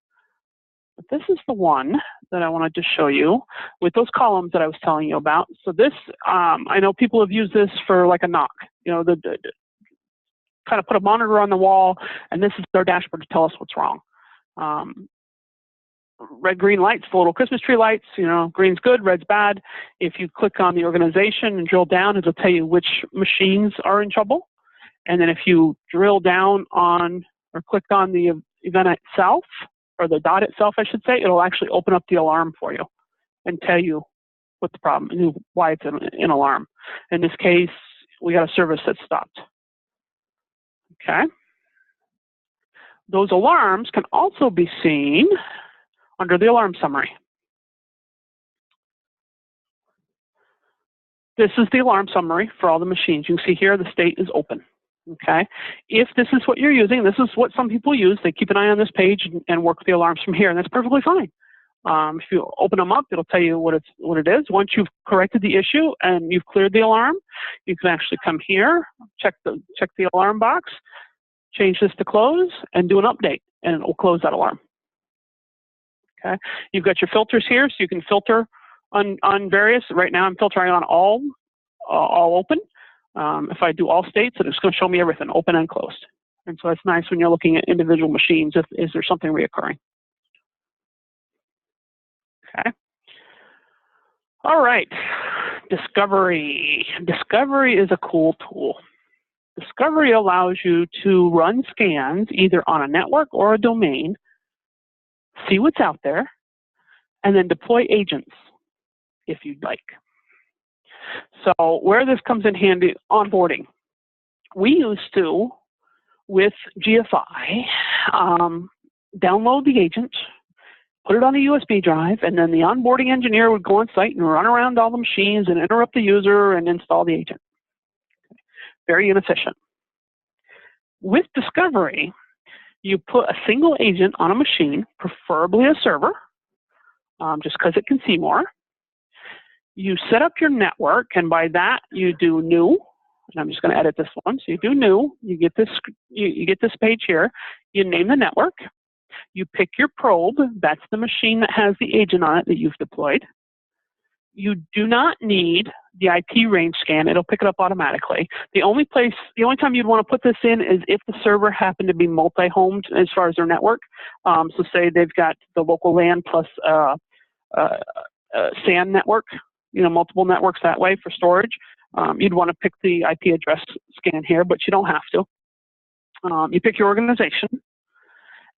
But this is the one that I wanted to show you with those columns that I was telling you about. So this, I know people have used this for like a knock, you know, the kind of put a monitor on the wall, and this is their dashboard to tell us what's wrong. Red, green lights, the little Christmas tree lights, you know, green's good, red's bad. If you click on the organization and drill down, it'll tell you which machines are in trouble. And then if you drill down on or click on the event itself, or the dot itself, I should say, it'll actually open up the alarm for you and tell you what the problem is, why it's an alarm. In this case, we got a service that stopped. Okay. Those alarms can also be seen under the alarm summary. This is the alarm summary for all the machines. You can see here the state is open. Okay. If this is what you're using, this is what some people use. They keep an eye on this page and work the alarms from here, and that's perfectly fine. If you open them up, it'll tell you what it is. Once you've corrected the issue and you've cleared the alarm, you can actually come here, check the alarm box, change this to close, and do an update, and it will close that alarm. Okay. You've got your filters here, so you can filter on various. Right now, I'm filtering on all open. If I do all states, it's going to show me everything, open and closed. And so it's nice when you're looking at individual machines, is there something reoccurring? Okay. All right. Discovery. Discovery is a cool tool. Discovery allows you to run scans either on a network or a domain, see what's out there, and then deploy agents if you'd like. So where this comes in handy, onboarding. We used to, with GFI, download the agent, put it on a USB drive, and then the onboarding engineer would go on site and run around all the machines and interrupt the user and install the agent. Very inefficient. With Discovery, you put a single agent on a machine, preferably a server, just because it can see more. You set up your network, and by that you do new. And I'm just going to edit this one. So you do new. You get this. You get this page here. You name the network. You pick your probe. That's the machine that has the agent on it that you've deployed. You do not need the IP range scan. It'll pick it up automatically. The only time you'd want to put this in is if the server happened to be multi-homed as far as their network. So say they've got the local LAN plus SAN network, multiple networks that way for storage. You'd want to pick the IP address scan here, but you don't have to. You pick your organization,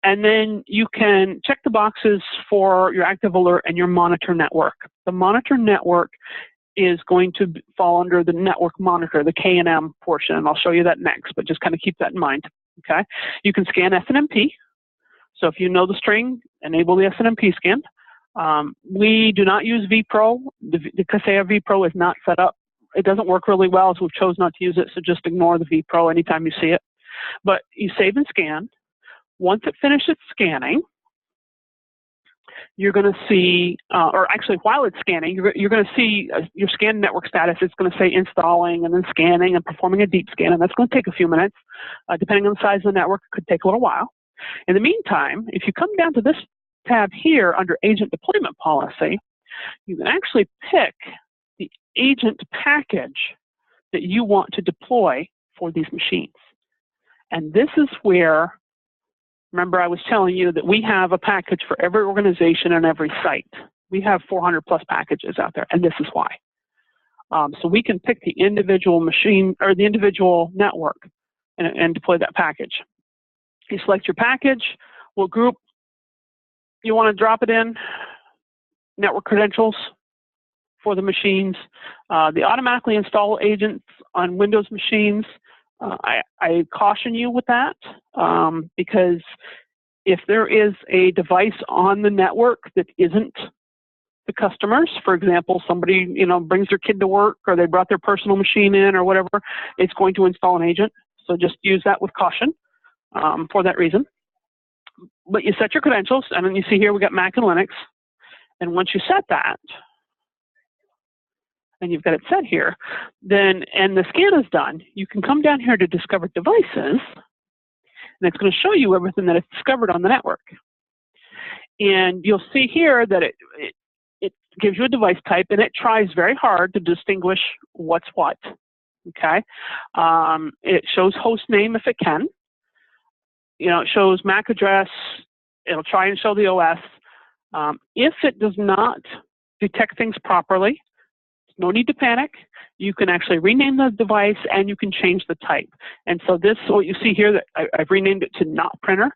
and then you can check the boxes for your active alert and your monitor network. The monitor network is going to fall under the network monitor, the K&M portion, and I'll show you that next, but just kind of keep that in mind, okay? You can scan SNMP. So if you know the string, enable the SNMP scan. We do not use vPro. The Kaseya vPro is not set up. It doesn't work really well, so we've chosen not to use it, so just ignore the vPro anytime you see it. But you save and scan. Once it finishes scanning, you're going to see, or actually while it's scanning, you're going to see your scan network status. It's going to say installing and then scanning and performing a deep scan, and that's going to take a few minutes. Depending on the size of the network, it could take a little while. In the meantime, if you come down to this tab here under Agent Deployment Policy, you can actually pick the agent package that you want to deploy for these machines. And this is where, remember I was telling you that we have a package for every organization and every site. We have 400 plus packages out there, and this is why. So we can pick the individual machine or the individual network and deploy that package. You select your package, what group you want to drop it in, network credentials for the machines. They automatically install agents on Windows machines. I caution you with that because if there is a device on the network that isn't the customer's, for example, somebody brings their kid to work or they brought their personal machine in or whatever, it's going to install an agent. So just use that with caution for that reason. But you set your credentials, and then you see here we got Mac and Linux. And once you set that, and you've got it set here, then, and the scan is done, you can come down here to Discovered Devices, and it's going to show you everything that it's discovered on the network. And you'll see here that it gives you a device type, and it tries very hard to distinguish what's what, okay? It shows host name if it can. It shows MAC address. It'll try and show the OS. If it does not detect things properly, no need to panic. you can actually rename the device and you can change the type. And so this, what you see here, that I've renamed it to not printer.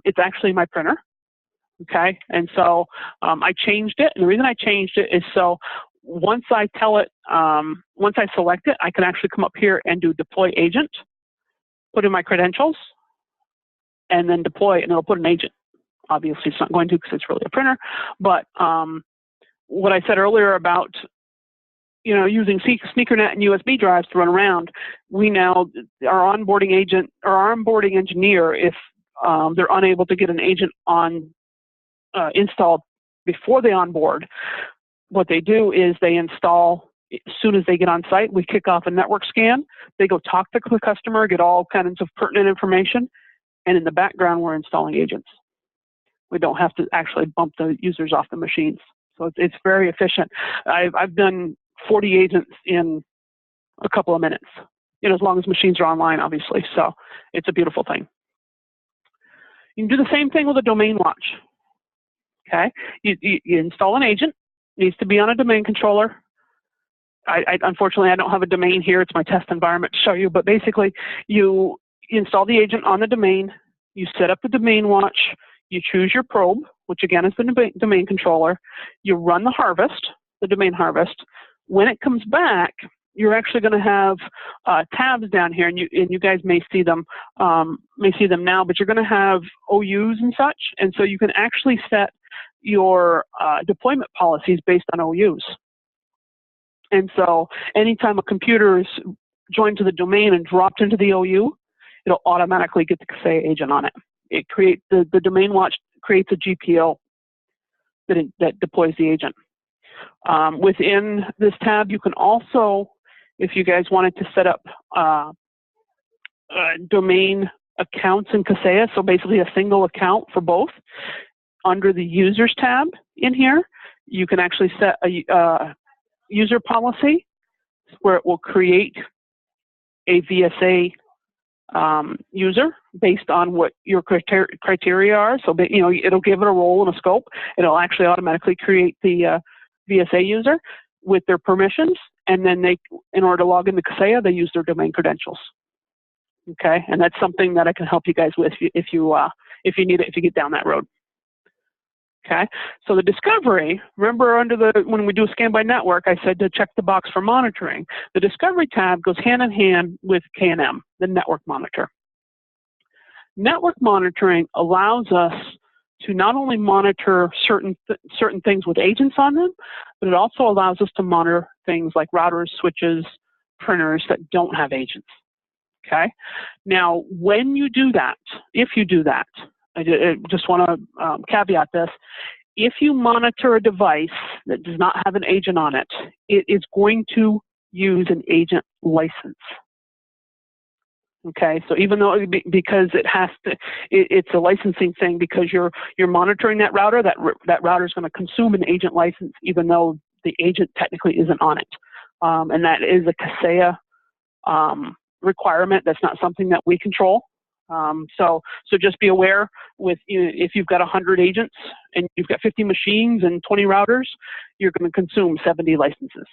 It's actually my printer. Okay, and so I changed it, and the reason I changed it is so once I tell it, once I select it, I can actually come up here and do deploy agent, put in my credentials, and then deploy, and it'll put an agent. Obviously, it's not going to because it's really a printer, but what I said earlier about using SneakerNet and USB drives to run around, we now, our onboarding agent or our onboarding engineer, if they're unable to get an agent on installed before they onboard, what they do is they install, as soon as they get on site, we kick off a network scan. They go talk to the customer, get all kinds of pertinent information, and in the background, we're installing agents. We don't have to actually bump the users off the machines. So it's very efficient. I've done 40 agents in a couple of minutes, as long as machines are online, obviously. So it's a beautiful thing. You can do the same thing with a domain watch. Okay, you install an agent. It needs to be on a domain controller. Unfortunately, I don't have a domain here. It's my test environment to show you. But basically, you install the agent on the domain. You set up the domain watch. You choose your probe, which again is the domain controller. You run the harvest, the domain harvest. When it comes back, you're actually going to have tabs down here, and you guys may see them now. But you're going to have OUs and such, and so you can actually set your deployment policies based on OUs. And so anytime a computer is joined to the domain and dropped into the OU, it'll automatically get the Kaseya agent on it. It creates the domain watch creates a GPO that deploys the agent. Within this tab, you can also, if you guys wanted to set up domain accounts in Kaseya, so basically a single account for both, under the users tab in here, you can actually set a user policy where it will create a VSA user based on what your criteria are. So, it'll give it a role and a scope. It'll actually automatically create the VSA user with their permissions, and then in order to log into Kaseya, they use their domain credentials. Okay, and that's something that I can help you guys with if you need it, if you get down that road. Okay, so the discovery, remember when we do a scan by network, I said to check the box for monitoring. The discovery tab goes hand in hand with KNM, the network monitor. Network monitoring allows us to not only monitor certain things with agents on them, but it also allows us to monitor things like routers, switches, printers that don't have agents. Okay, now when you do that, if you do that, I just want to caveat this. If you monitor a device that does not have an agent on it, it is going to use an agent license. Okay, so even though, because it's a licensing thing, because you're monitoring that router, that router is going to consume an agent license, even though the agent technically isn't on it. And that is a Kaseya requirement. That's not something that we control. So just be aware if you've got 100 agents and you've got 50 machines and 20 routers, you're going to consume 70 licenses.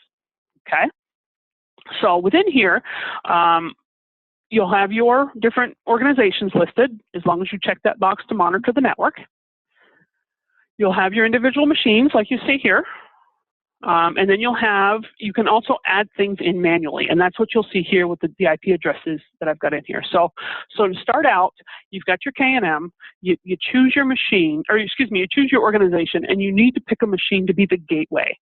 Okay. So within here, you'll have your different organizations listed as long as you check that box to monitor the network. You'll have your individual machines like you see here. And then you can also add things in manually, and that's what you'll see here with the IP addresses that I've got in here. So to start out, you've got your KNM, you choose your machine, or excuse me, you choose your organization, and you need to pick a machine to be the gateway.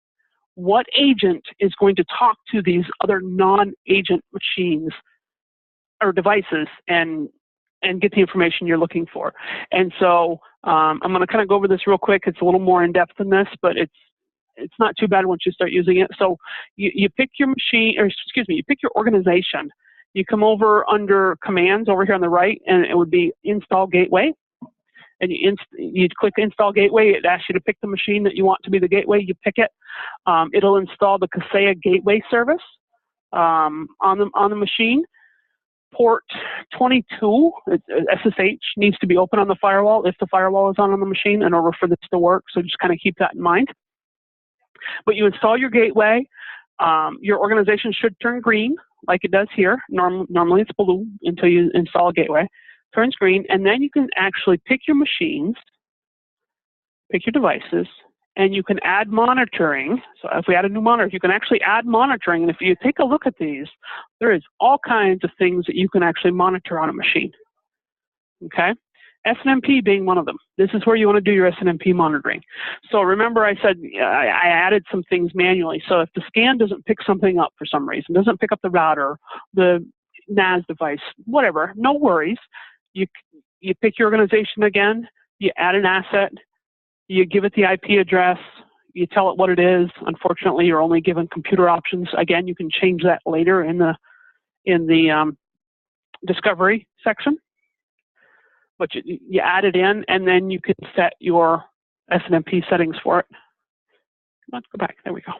What agent is going to talk to these other non-agent machines or devices and get the information you're looking for? And so I'm going to kind of go over this real quick. It's a little more in depth than this, but it's not too bad once you start using it. So you pick your machine, or excuse me, you pick your organization. You come over under commands over here on the right, and it would be install gateway. And you click install gateway. It asks you to pick the machine that you want to be the gateway. You pick it. It'll install the Kaseya gateway service on the machine. Port 22, SSH, needs to be open on the firewall if the firewall is on the machine in order for this to work. So just kind of keep that in mind. But you install your gateway. your organization should turn green, like it does here. Normally it's blue until you install a gateway. Turns green, and then you can actually pick your machines, pick your devices, and you can add monitoring. So if we add a new monitor, you can actually add monitoring. And if you take a look at these, there is all kinds of things that you can actually monitor on a machine. Okay? SNMP being one of them. This is where you want to do your SNMP monitoring. So remember I said I added some things manually. So if the scan doesn't pick something up for some reason, doesn't pick up the router, the NAS device, whatever, no worries. You pick your organization again, you add an asset, you give it the IP address, you tell it what it is. Unfortunately, you're only given computer options. Again, you can change that later in the discovery section. But you add it in, and then you can set your SNMP settings for it. Let's go back. There we go.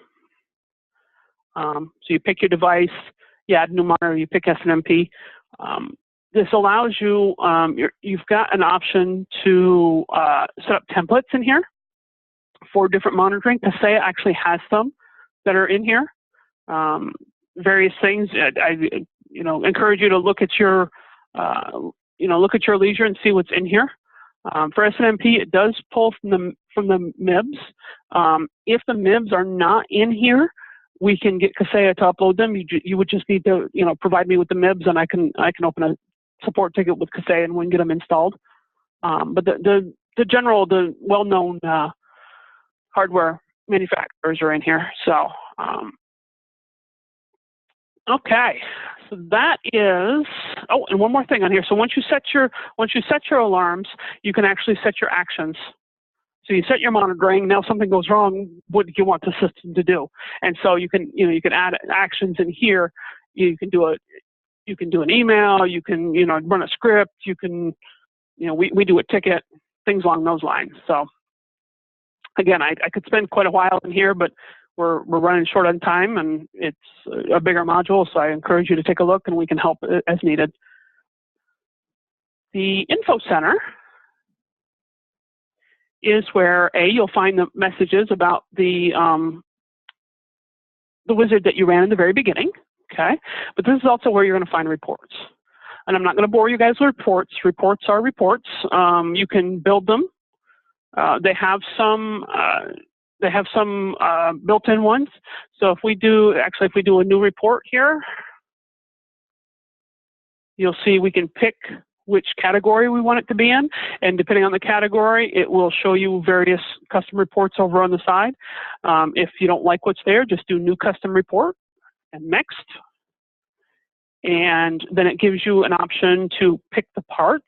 So you pick your device, you add a new monitor, you pick SNMP. This allows you, you've got an option to set up templates in here for different monitoring. Kaseya actually has some that are in here. Various things. I encourage you to look at your look at your leisure and see what's in here. For SNMP, it does pull from the MIBs. If the MIBs are not in here, we can get Kaseya to upload them. You would just need to provide me with the MIBs, and I can open a support ticket with Kaseya and we can get them installed. But the well-known hardware manufacturers are in here. So okay. So that is, oh, and one more thing on here. So once you set your alarms, you can actually set your actions. So you set your monitoring. Now something goes wrong, what do you want the system to do? And so you can add actions in here. You can do an email. You can run a script. You can we do a ticket, things along those lines. So again, I could spend quite a while in here, but we're running short on time, and it's a bigger module, so I encourage you to take a look, and we can help as needed. The Info Center is where you'll find the messages about the wizard that you ran in the very beginning. Okay, but this is also where you're going to find reports. And I'm not going to bore you guys with reports. Reports are reports. You can build them. They have some built-in ones. So if we do a new report here, you'll see we can pick which category we want it to be in. And depending on the category, it will show you various custom reports over on the side. If you don't like what's there, just do new custom report and next. And then it gives you an option to pick the parts.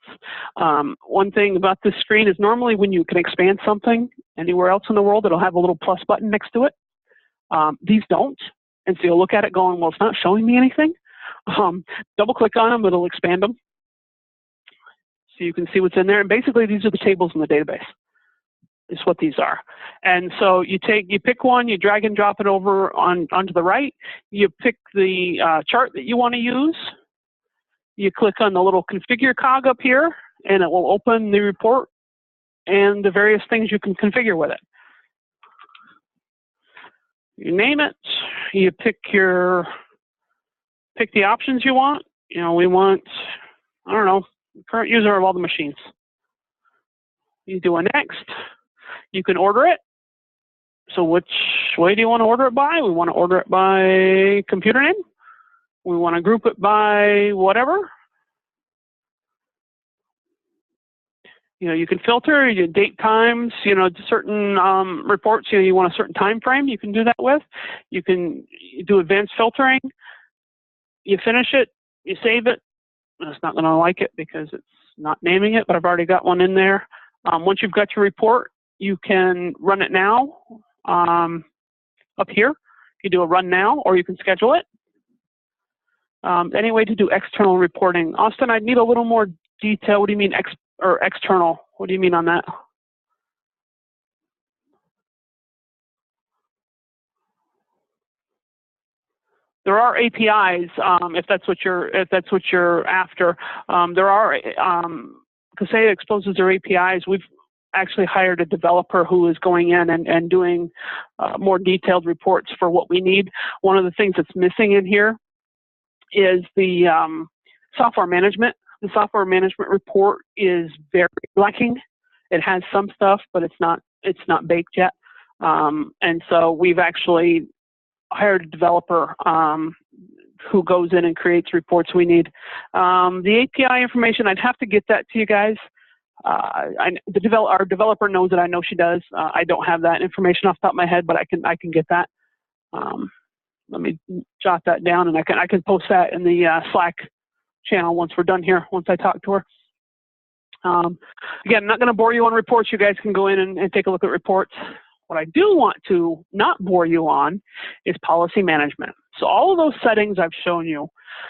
One thing about this screen is normally when you can expand something anywhere else in the world, it'll have a little plus button next to it. These don't. And so you'll look at it going, well, it's not showing me anything. Double click on them, it'll expand them. So you can see what's in there. And basically, these are the tables in the database. Is what these are. And so you pick one, you drag and drop it over onto the right. You pick the chart that you want to use. You click on the little configure cog up here, and it will open the report and the various things you can configure with it. You name it. You pick the options you want. We want, I don't know, current user of all the machines. You do a next. You can order it. So which way do you want to order it by? We want to order it by computer name. We want to group it by whatever. You can filter, date times, certain reports, you want a certain time frame, you can do that with. You can do advanced filtering. You finish it, you save it. It's not going to like it because it's not naming it, but I've already got one in there. Once you've got your report, you can run it now up here. You do a run now, or you can schedule it. Any way to do external reporting. Austin, I need a little more detail. What do you mean external? What do you mean on that? There are APIs if that's what you're after. There are Kaseya exposes their APIs. actually hired a developer who is going in and doing more detailed reports for what we need. One of the things that's missing in here is the software management. The software management report is very lacking. It has some stuff, but it's not baked yet. And so we've actually hired a developer who goes in and creates reports we need. The API information, I'd have to get that to you guys. Our developer knows that I know she does. I don't have that information off the top of my head, but I can get that. Let me jot that down, and I can post that in the Slack channel once we're done here, once I talk to her. Again, I'm not going to bore you on reports. You guys can go in and take a look at reports. What I do want to not bore you on is policy management. So all of those settings I've shown you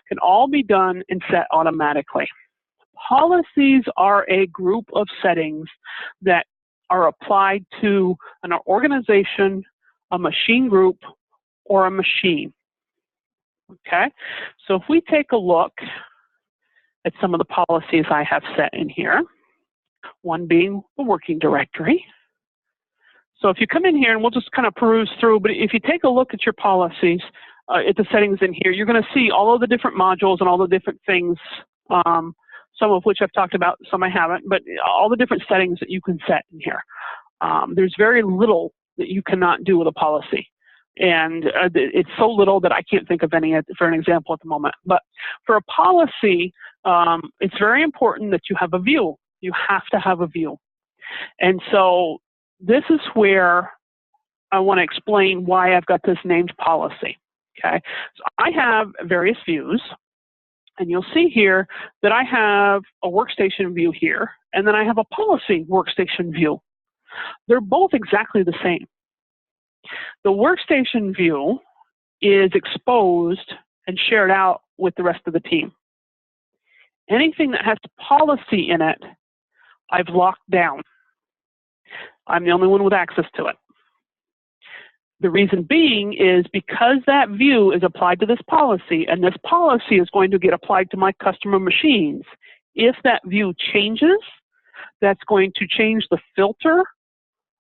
can all be done and set automatically. Policies are a group of settings that are applied to an organization, a machine group, or a machine. Okay, so if we take a look at some of the policies I have set in here, one being the working directory. So if you come in here, and we'll just kind of peruse through, but if you take a look at your policies, at the settings in here, you're going to see all of the different modules and all the different things, some of which I've talked about, some I haven't, but all the different settings that you can set in here. There's very little that you cannot do with a policy. And it's so little that I can't think of any for an example at the moment. But for a policy, it's very important that you have a view. You have to have a view. And so this is where I want to explain why I've got this named policy. Okay, so I have various views, and you'll see here that I have a workstation view here, and then I have a policy workstation view. They're both exactly the same. The workstation view is exposed and shared out with the rest of the team. Anything that has policy in it, I've locked down. I'm the only one with access to it. The reason being is because that view is applied to this policy, and this policy is going to get applied to my customer machines. If that view changes, that's going to change the filter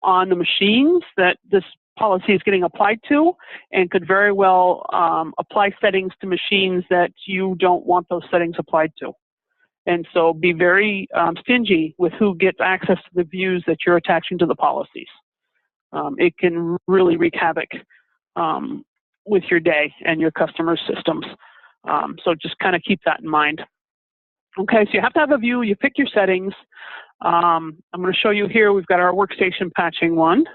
on the machines that this policy is getting applied to, and could very well apply settings to machines that you don't want those settings applied to. And so be very stingy with who gets access to the views that you're attaching to the policies. It can really wreak havoc with your day and your customers' systems. So just kind of keep that in mind. Okay, so you have to have a view. You pick your settings. I'm going to show you here, we've got our workstation patching one.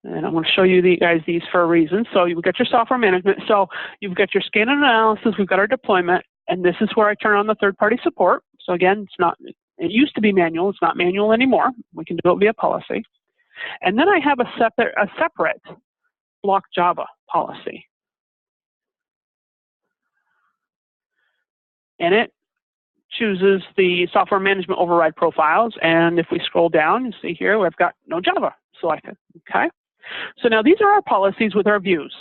And I'm going to show you guys these for a reason. So you've got your software management. So you've got your scan and analysis. We've got our deployment. And this is where I turn on the third-party support. So again, it used to be manual. It's not manual anymore. We can do it via policy. And then I have a separate block Java policy. And it chooses the software management override profiles. And if we scroll down, you see here, we've got no Java selected. Okay. So now these are our policies with our views.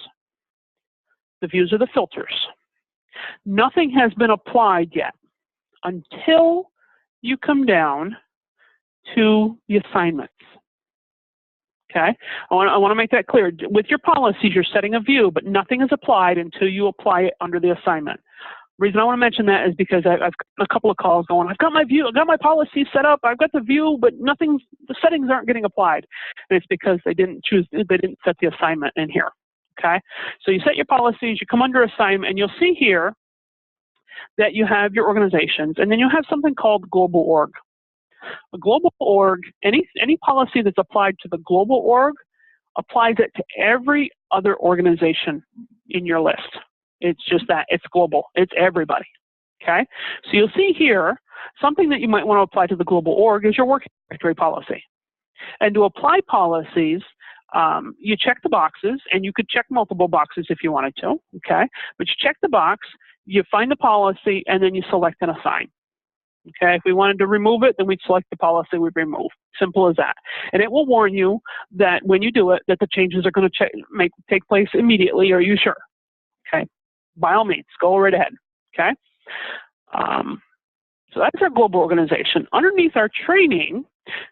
The views are the filters. Nothing has been applied yet until you come down to the assignments. Okay, I want to make that clear. With your policies, you're setting a view, but nothing is applied until you apply it under the assignment. The reason I want to mention that is because I've got a couple of calls going, I've got my view, I've got my policy set up, I've got the view, but the settings aren't getting applied. And it's because they didn't set the assignment in here. Okay, so you set your policies, you come under assignment, and you'll see here that you have your organizations, and then you have something called global org. A global org, any policy that's applied to the global org applies it to every other organization in your list. It's just that, it's global, it's everybody, okay? So you'll see here, something that you might want to apply to the global org is your working directory policy. And to apply policies, you check the boxes, and you could check multiple boxes if you wanted to, okay? But you check the box, you find the policy, and then you select and assign. Okay, if we wanted to remove it, then we'd select the policy we'd remove. Simple as that. And it will warn you that when you do it, that the changes are going to take place immediately. Are you sure? Okay, by all means, go right ahead. Okay. So that's our global organization. Underneath our training,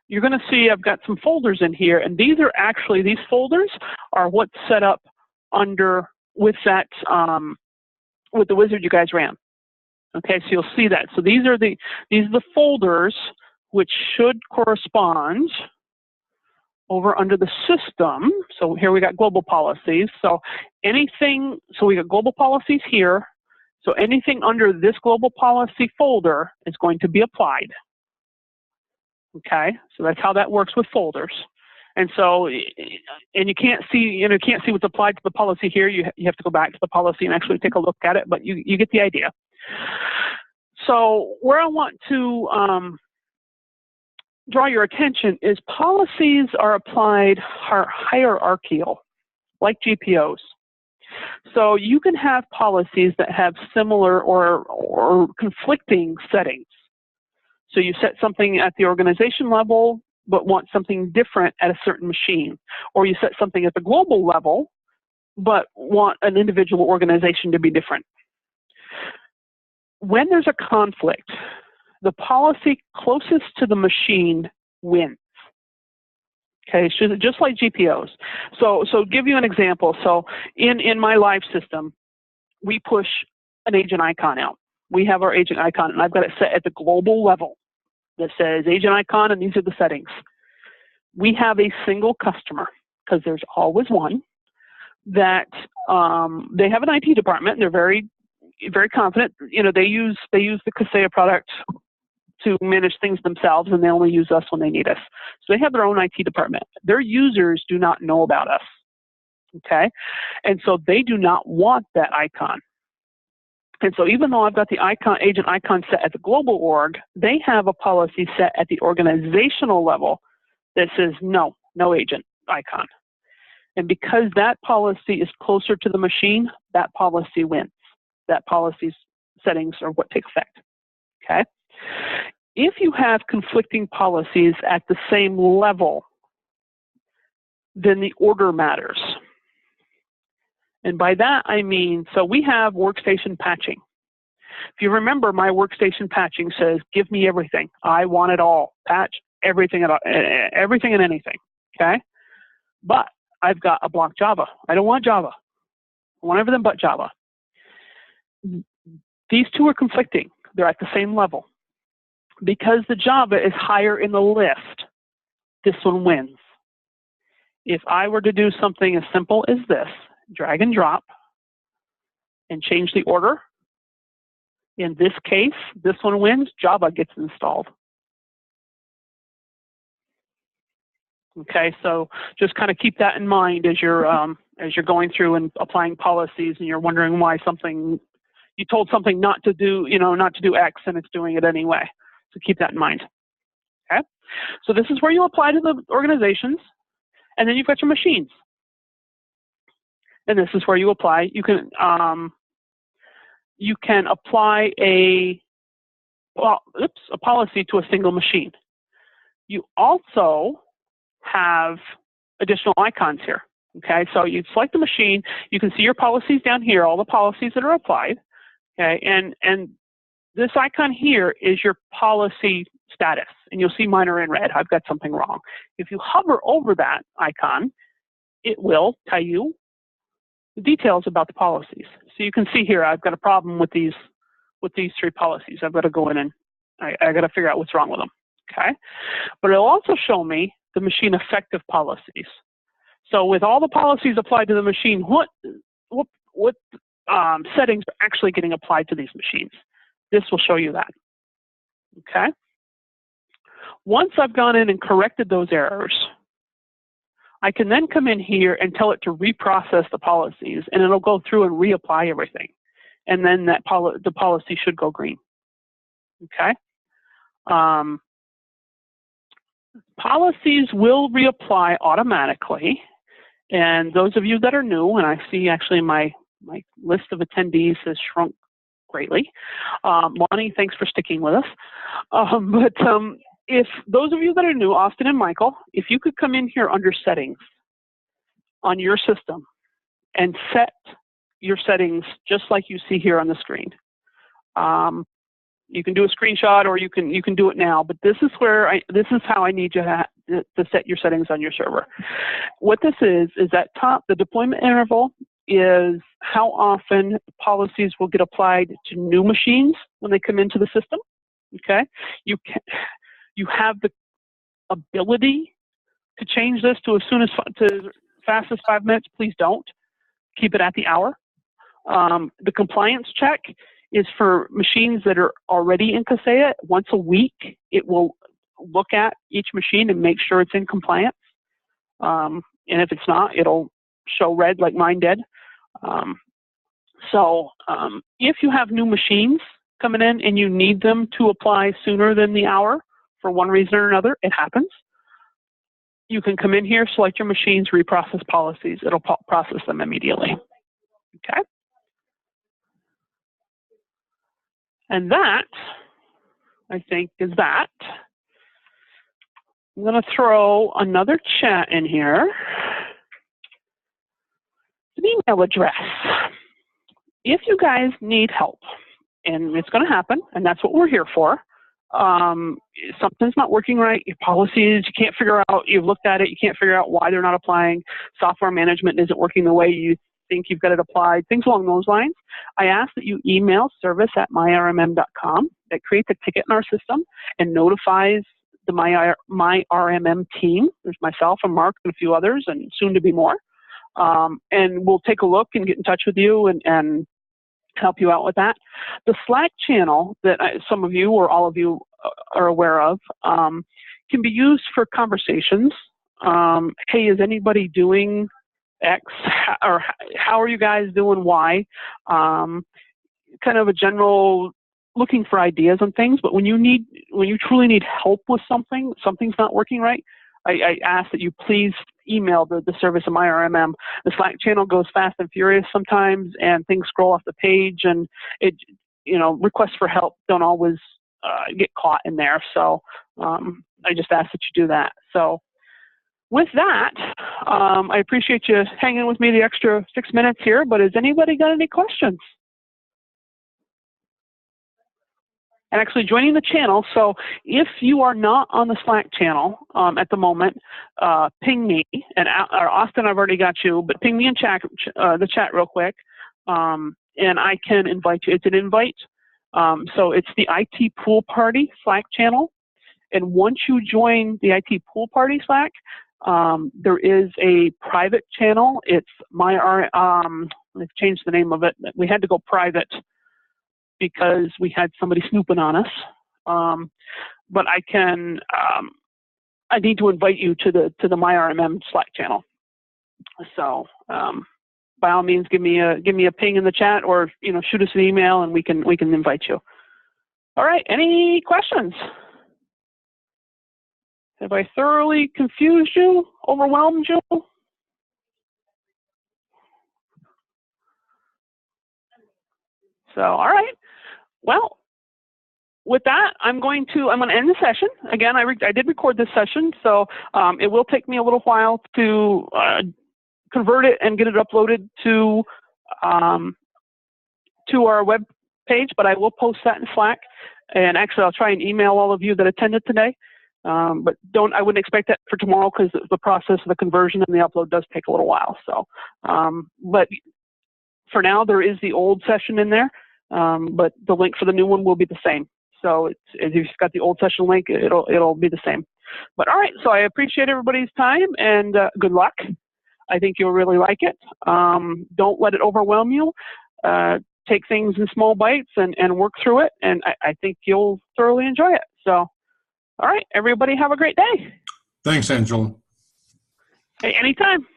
you're going to see I've got some folders in here, and these folders are what's set up under with that with the wizard you guys ran. Okay, so you'll see that. So these are the folders which should correspond over under the system. So here we got global policies. So we got global policies here. So anything under this global policy folder is going to be applied. Okay, so that's how that works with folders. And so, and you can't see what's applied to the policy here. You have to go back to the policy and actually take a look at it, but you get the idea. So where I want to draw your attention is policies are applied hierarchical, like GPOs. So you can have policies that have similar or conflicting settings. So you set something at the organization level, but want something different at a certain machine. Or you set something at the global level, but want an individual organization to be different. When there's a conflict, the policy closest to the machine wins. Okay, so just like GPOs. So give you an example. So in my live system, we push an agent icon out. We have our agent icon, and I've got it set at the global level that says agent icon, and these are the settings. We have a single customer, because there's always one, that they have an IT department, and they're very, very confident. You know, they use the Kaseya product to manage things themselves, and they only use us when they need us. So they have their own IT department. Their users do not know about us, okay? And so they do not want that icon. And so even though I've got the agent icon set at the global org, they have a policy set at the organizational level that says no agent icon. And because that policy is closer to the machine, that policy wins. That policy's settings are what take effect, okay? If you have conflicting policies at the same level, then the order matters. And by that I mean, so we have workstation patching. If you remember, my workstation patching says, give me everything. I want it all. Patch everything and anything, okay? But I've got a block Java. I don't want Java. I want everything but Java. These two are conflicting. They're at the same level. Because the Java is higher in the list, this one wins. If I were to do something as simple as this, drag and drop, and change the order, in this case, this one wins, Java gets installed. Okay, so just kind of keep that in mind as you're going through and applying policies, and you're wondering why you told something not to do, not to do X, and it's doing it anyway. So keep that in mind. Okay, so this is where you apply to the organizations, and then you've got your machines, and this is where you apply. You can apply a policy to a single machine. You also have additional icons here. Okay, so you select the machine. You can see your policies down here, all the policies that are applied. Okay, and this icon here is your policy status, and you'll see mine are in red. I've got something wrong. If you hover over that icon, it will tell you the details about the policies. So you can see here, I've got a problem with these three policies. I've got to go in and I got to figure out what's wrong with them. Okay, but it'll also show me the machine effective policies. So with all the policies applied to the machine, what settings are actually getting applied to these machines? This will show you that. Okay. Once I've gone in and corrected those errors, I can then come in here and tell it to reprocess the policies, and it'll go through and reapply everything. And then the policy should go green. Okay. Policies will reapply automatically. And those of you that are new, and I see actually my list of attendees has shrunk greatly. Lonnie, thanks for sticking with us. If those of you that are new, Austin and Michael, if you could come in here under settings on your system and set your settings just like you see here on the screen. You can do a screenshot, or you can do it now. But this is where this is how I need you to set your settings on your server. What this is that the deployment interval is how often policies will get applied to new machines when they come into the system. Okay, you have the ability to change this to fast as 5 minutes. Please don't. Keep it at the hour. The compliance check is for machines that are already in Kaseya. Once a week, it will look at each machine and make sure it's in compliance. And if it's not, it'll show red like mine did. If you have new machines coming in and you need them to apply sooner than the hour for one reason or another, it happens. You can come in here, select your machines, reprocess policies. It'll process them immediately. Okay? And that, I think, is that. I'm going to throw another chat in here. An email address. If you guys need help, and it's going to happen, and that's what we're here for, something's not working right, your policies, you can't figure out, you've looked at it, you can't figure out why they're not applying, software management isn't working the way you think you've got it applied, things along those lines, I ask that you email service@myrmm.com. That creates a ticket in our system and notifies the MyRMM team. There's myself and Mark and a few others, and soon to be more. And we'll take a look and get in touch with you and help you out with that. The Slack channel that some of you or all of you are aware of can be used for conversations. Hey, is anybody doing X? Or how are you guys doing Y? Kind of a general looking for ideas on things. But when you truly need help with something's not working right, I ask that you please email the service of MyRMM. The Slack channel goes fast and furious sometimes, and things scroll off the page, and requests for help don't always get caught in there. So I just ask that you do that. So with that, I appreciate you hanging with me the extra 6 minutes here, but has anybody got any questions? And actually joining the channel, so if you are not on the Slack channel at the moment, ping me, or Austin, I've already got you, but ping me in the chat real quick, and I can invite you. It's an invite, so it's the IT Pool Party Slack channel, and once you join the IT Pool Party Slack, there is a private channel. It's they've changed the name of it. We had to go private because we had somebody snooping on us. But I need to invite you to the MyRMM Slack channel. So by all means, give me a ping in the chat, or shoot us an email and we can invite you. All right, any questions? Have I thoroughly confused you, overwhelmed you? So, all right. Well, with that, I'm going to end the session. Again, I did record this session, so it will take me a little while to convert it and get it uploaded to our web page, but I will post that in Slack. And actually, I'll try and email all of you that attended today. But I wouldn't expect that for tomorrow, because the process of the conversion and the upload does take a little while. So, but for now, there is the old session in there. But the link for the new one will be the same. So if you've got the old session link, it'll be the same. But all right, so I appreciate everybody's time, and good luck. I think you'll really like it. Don't let it overwhelm you. Take things in small bites and work through it, and I think you'll thoroughly enjoy it. So, all right, everybody have a great day.
Thanks, Angela.
Hey, anytime.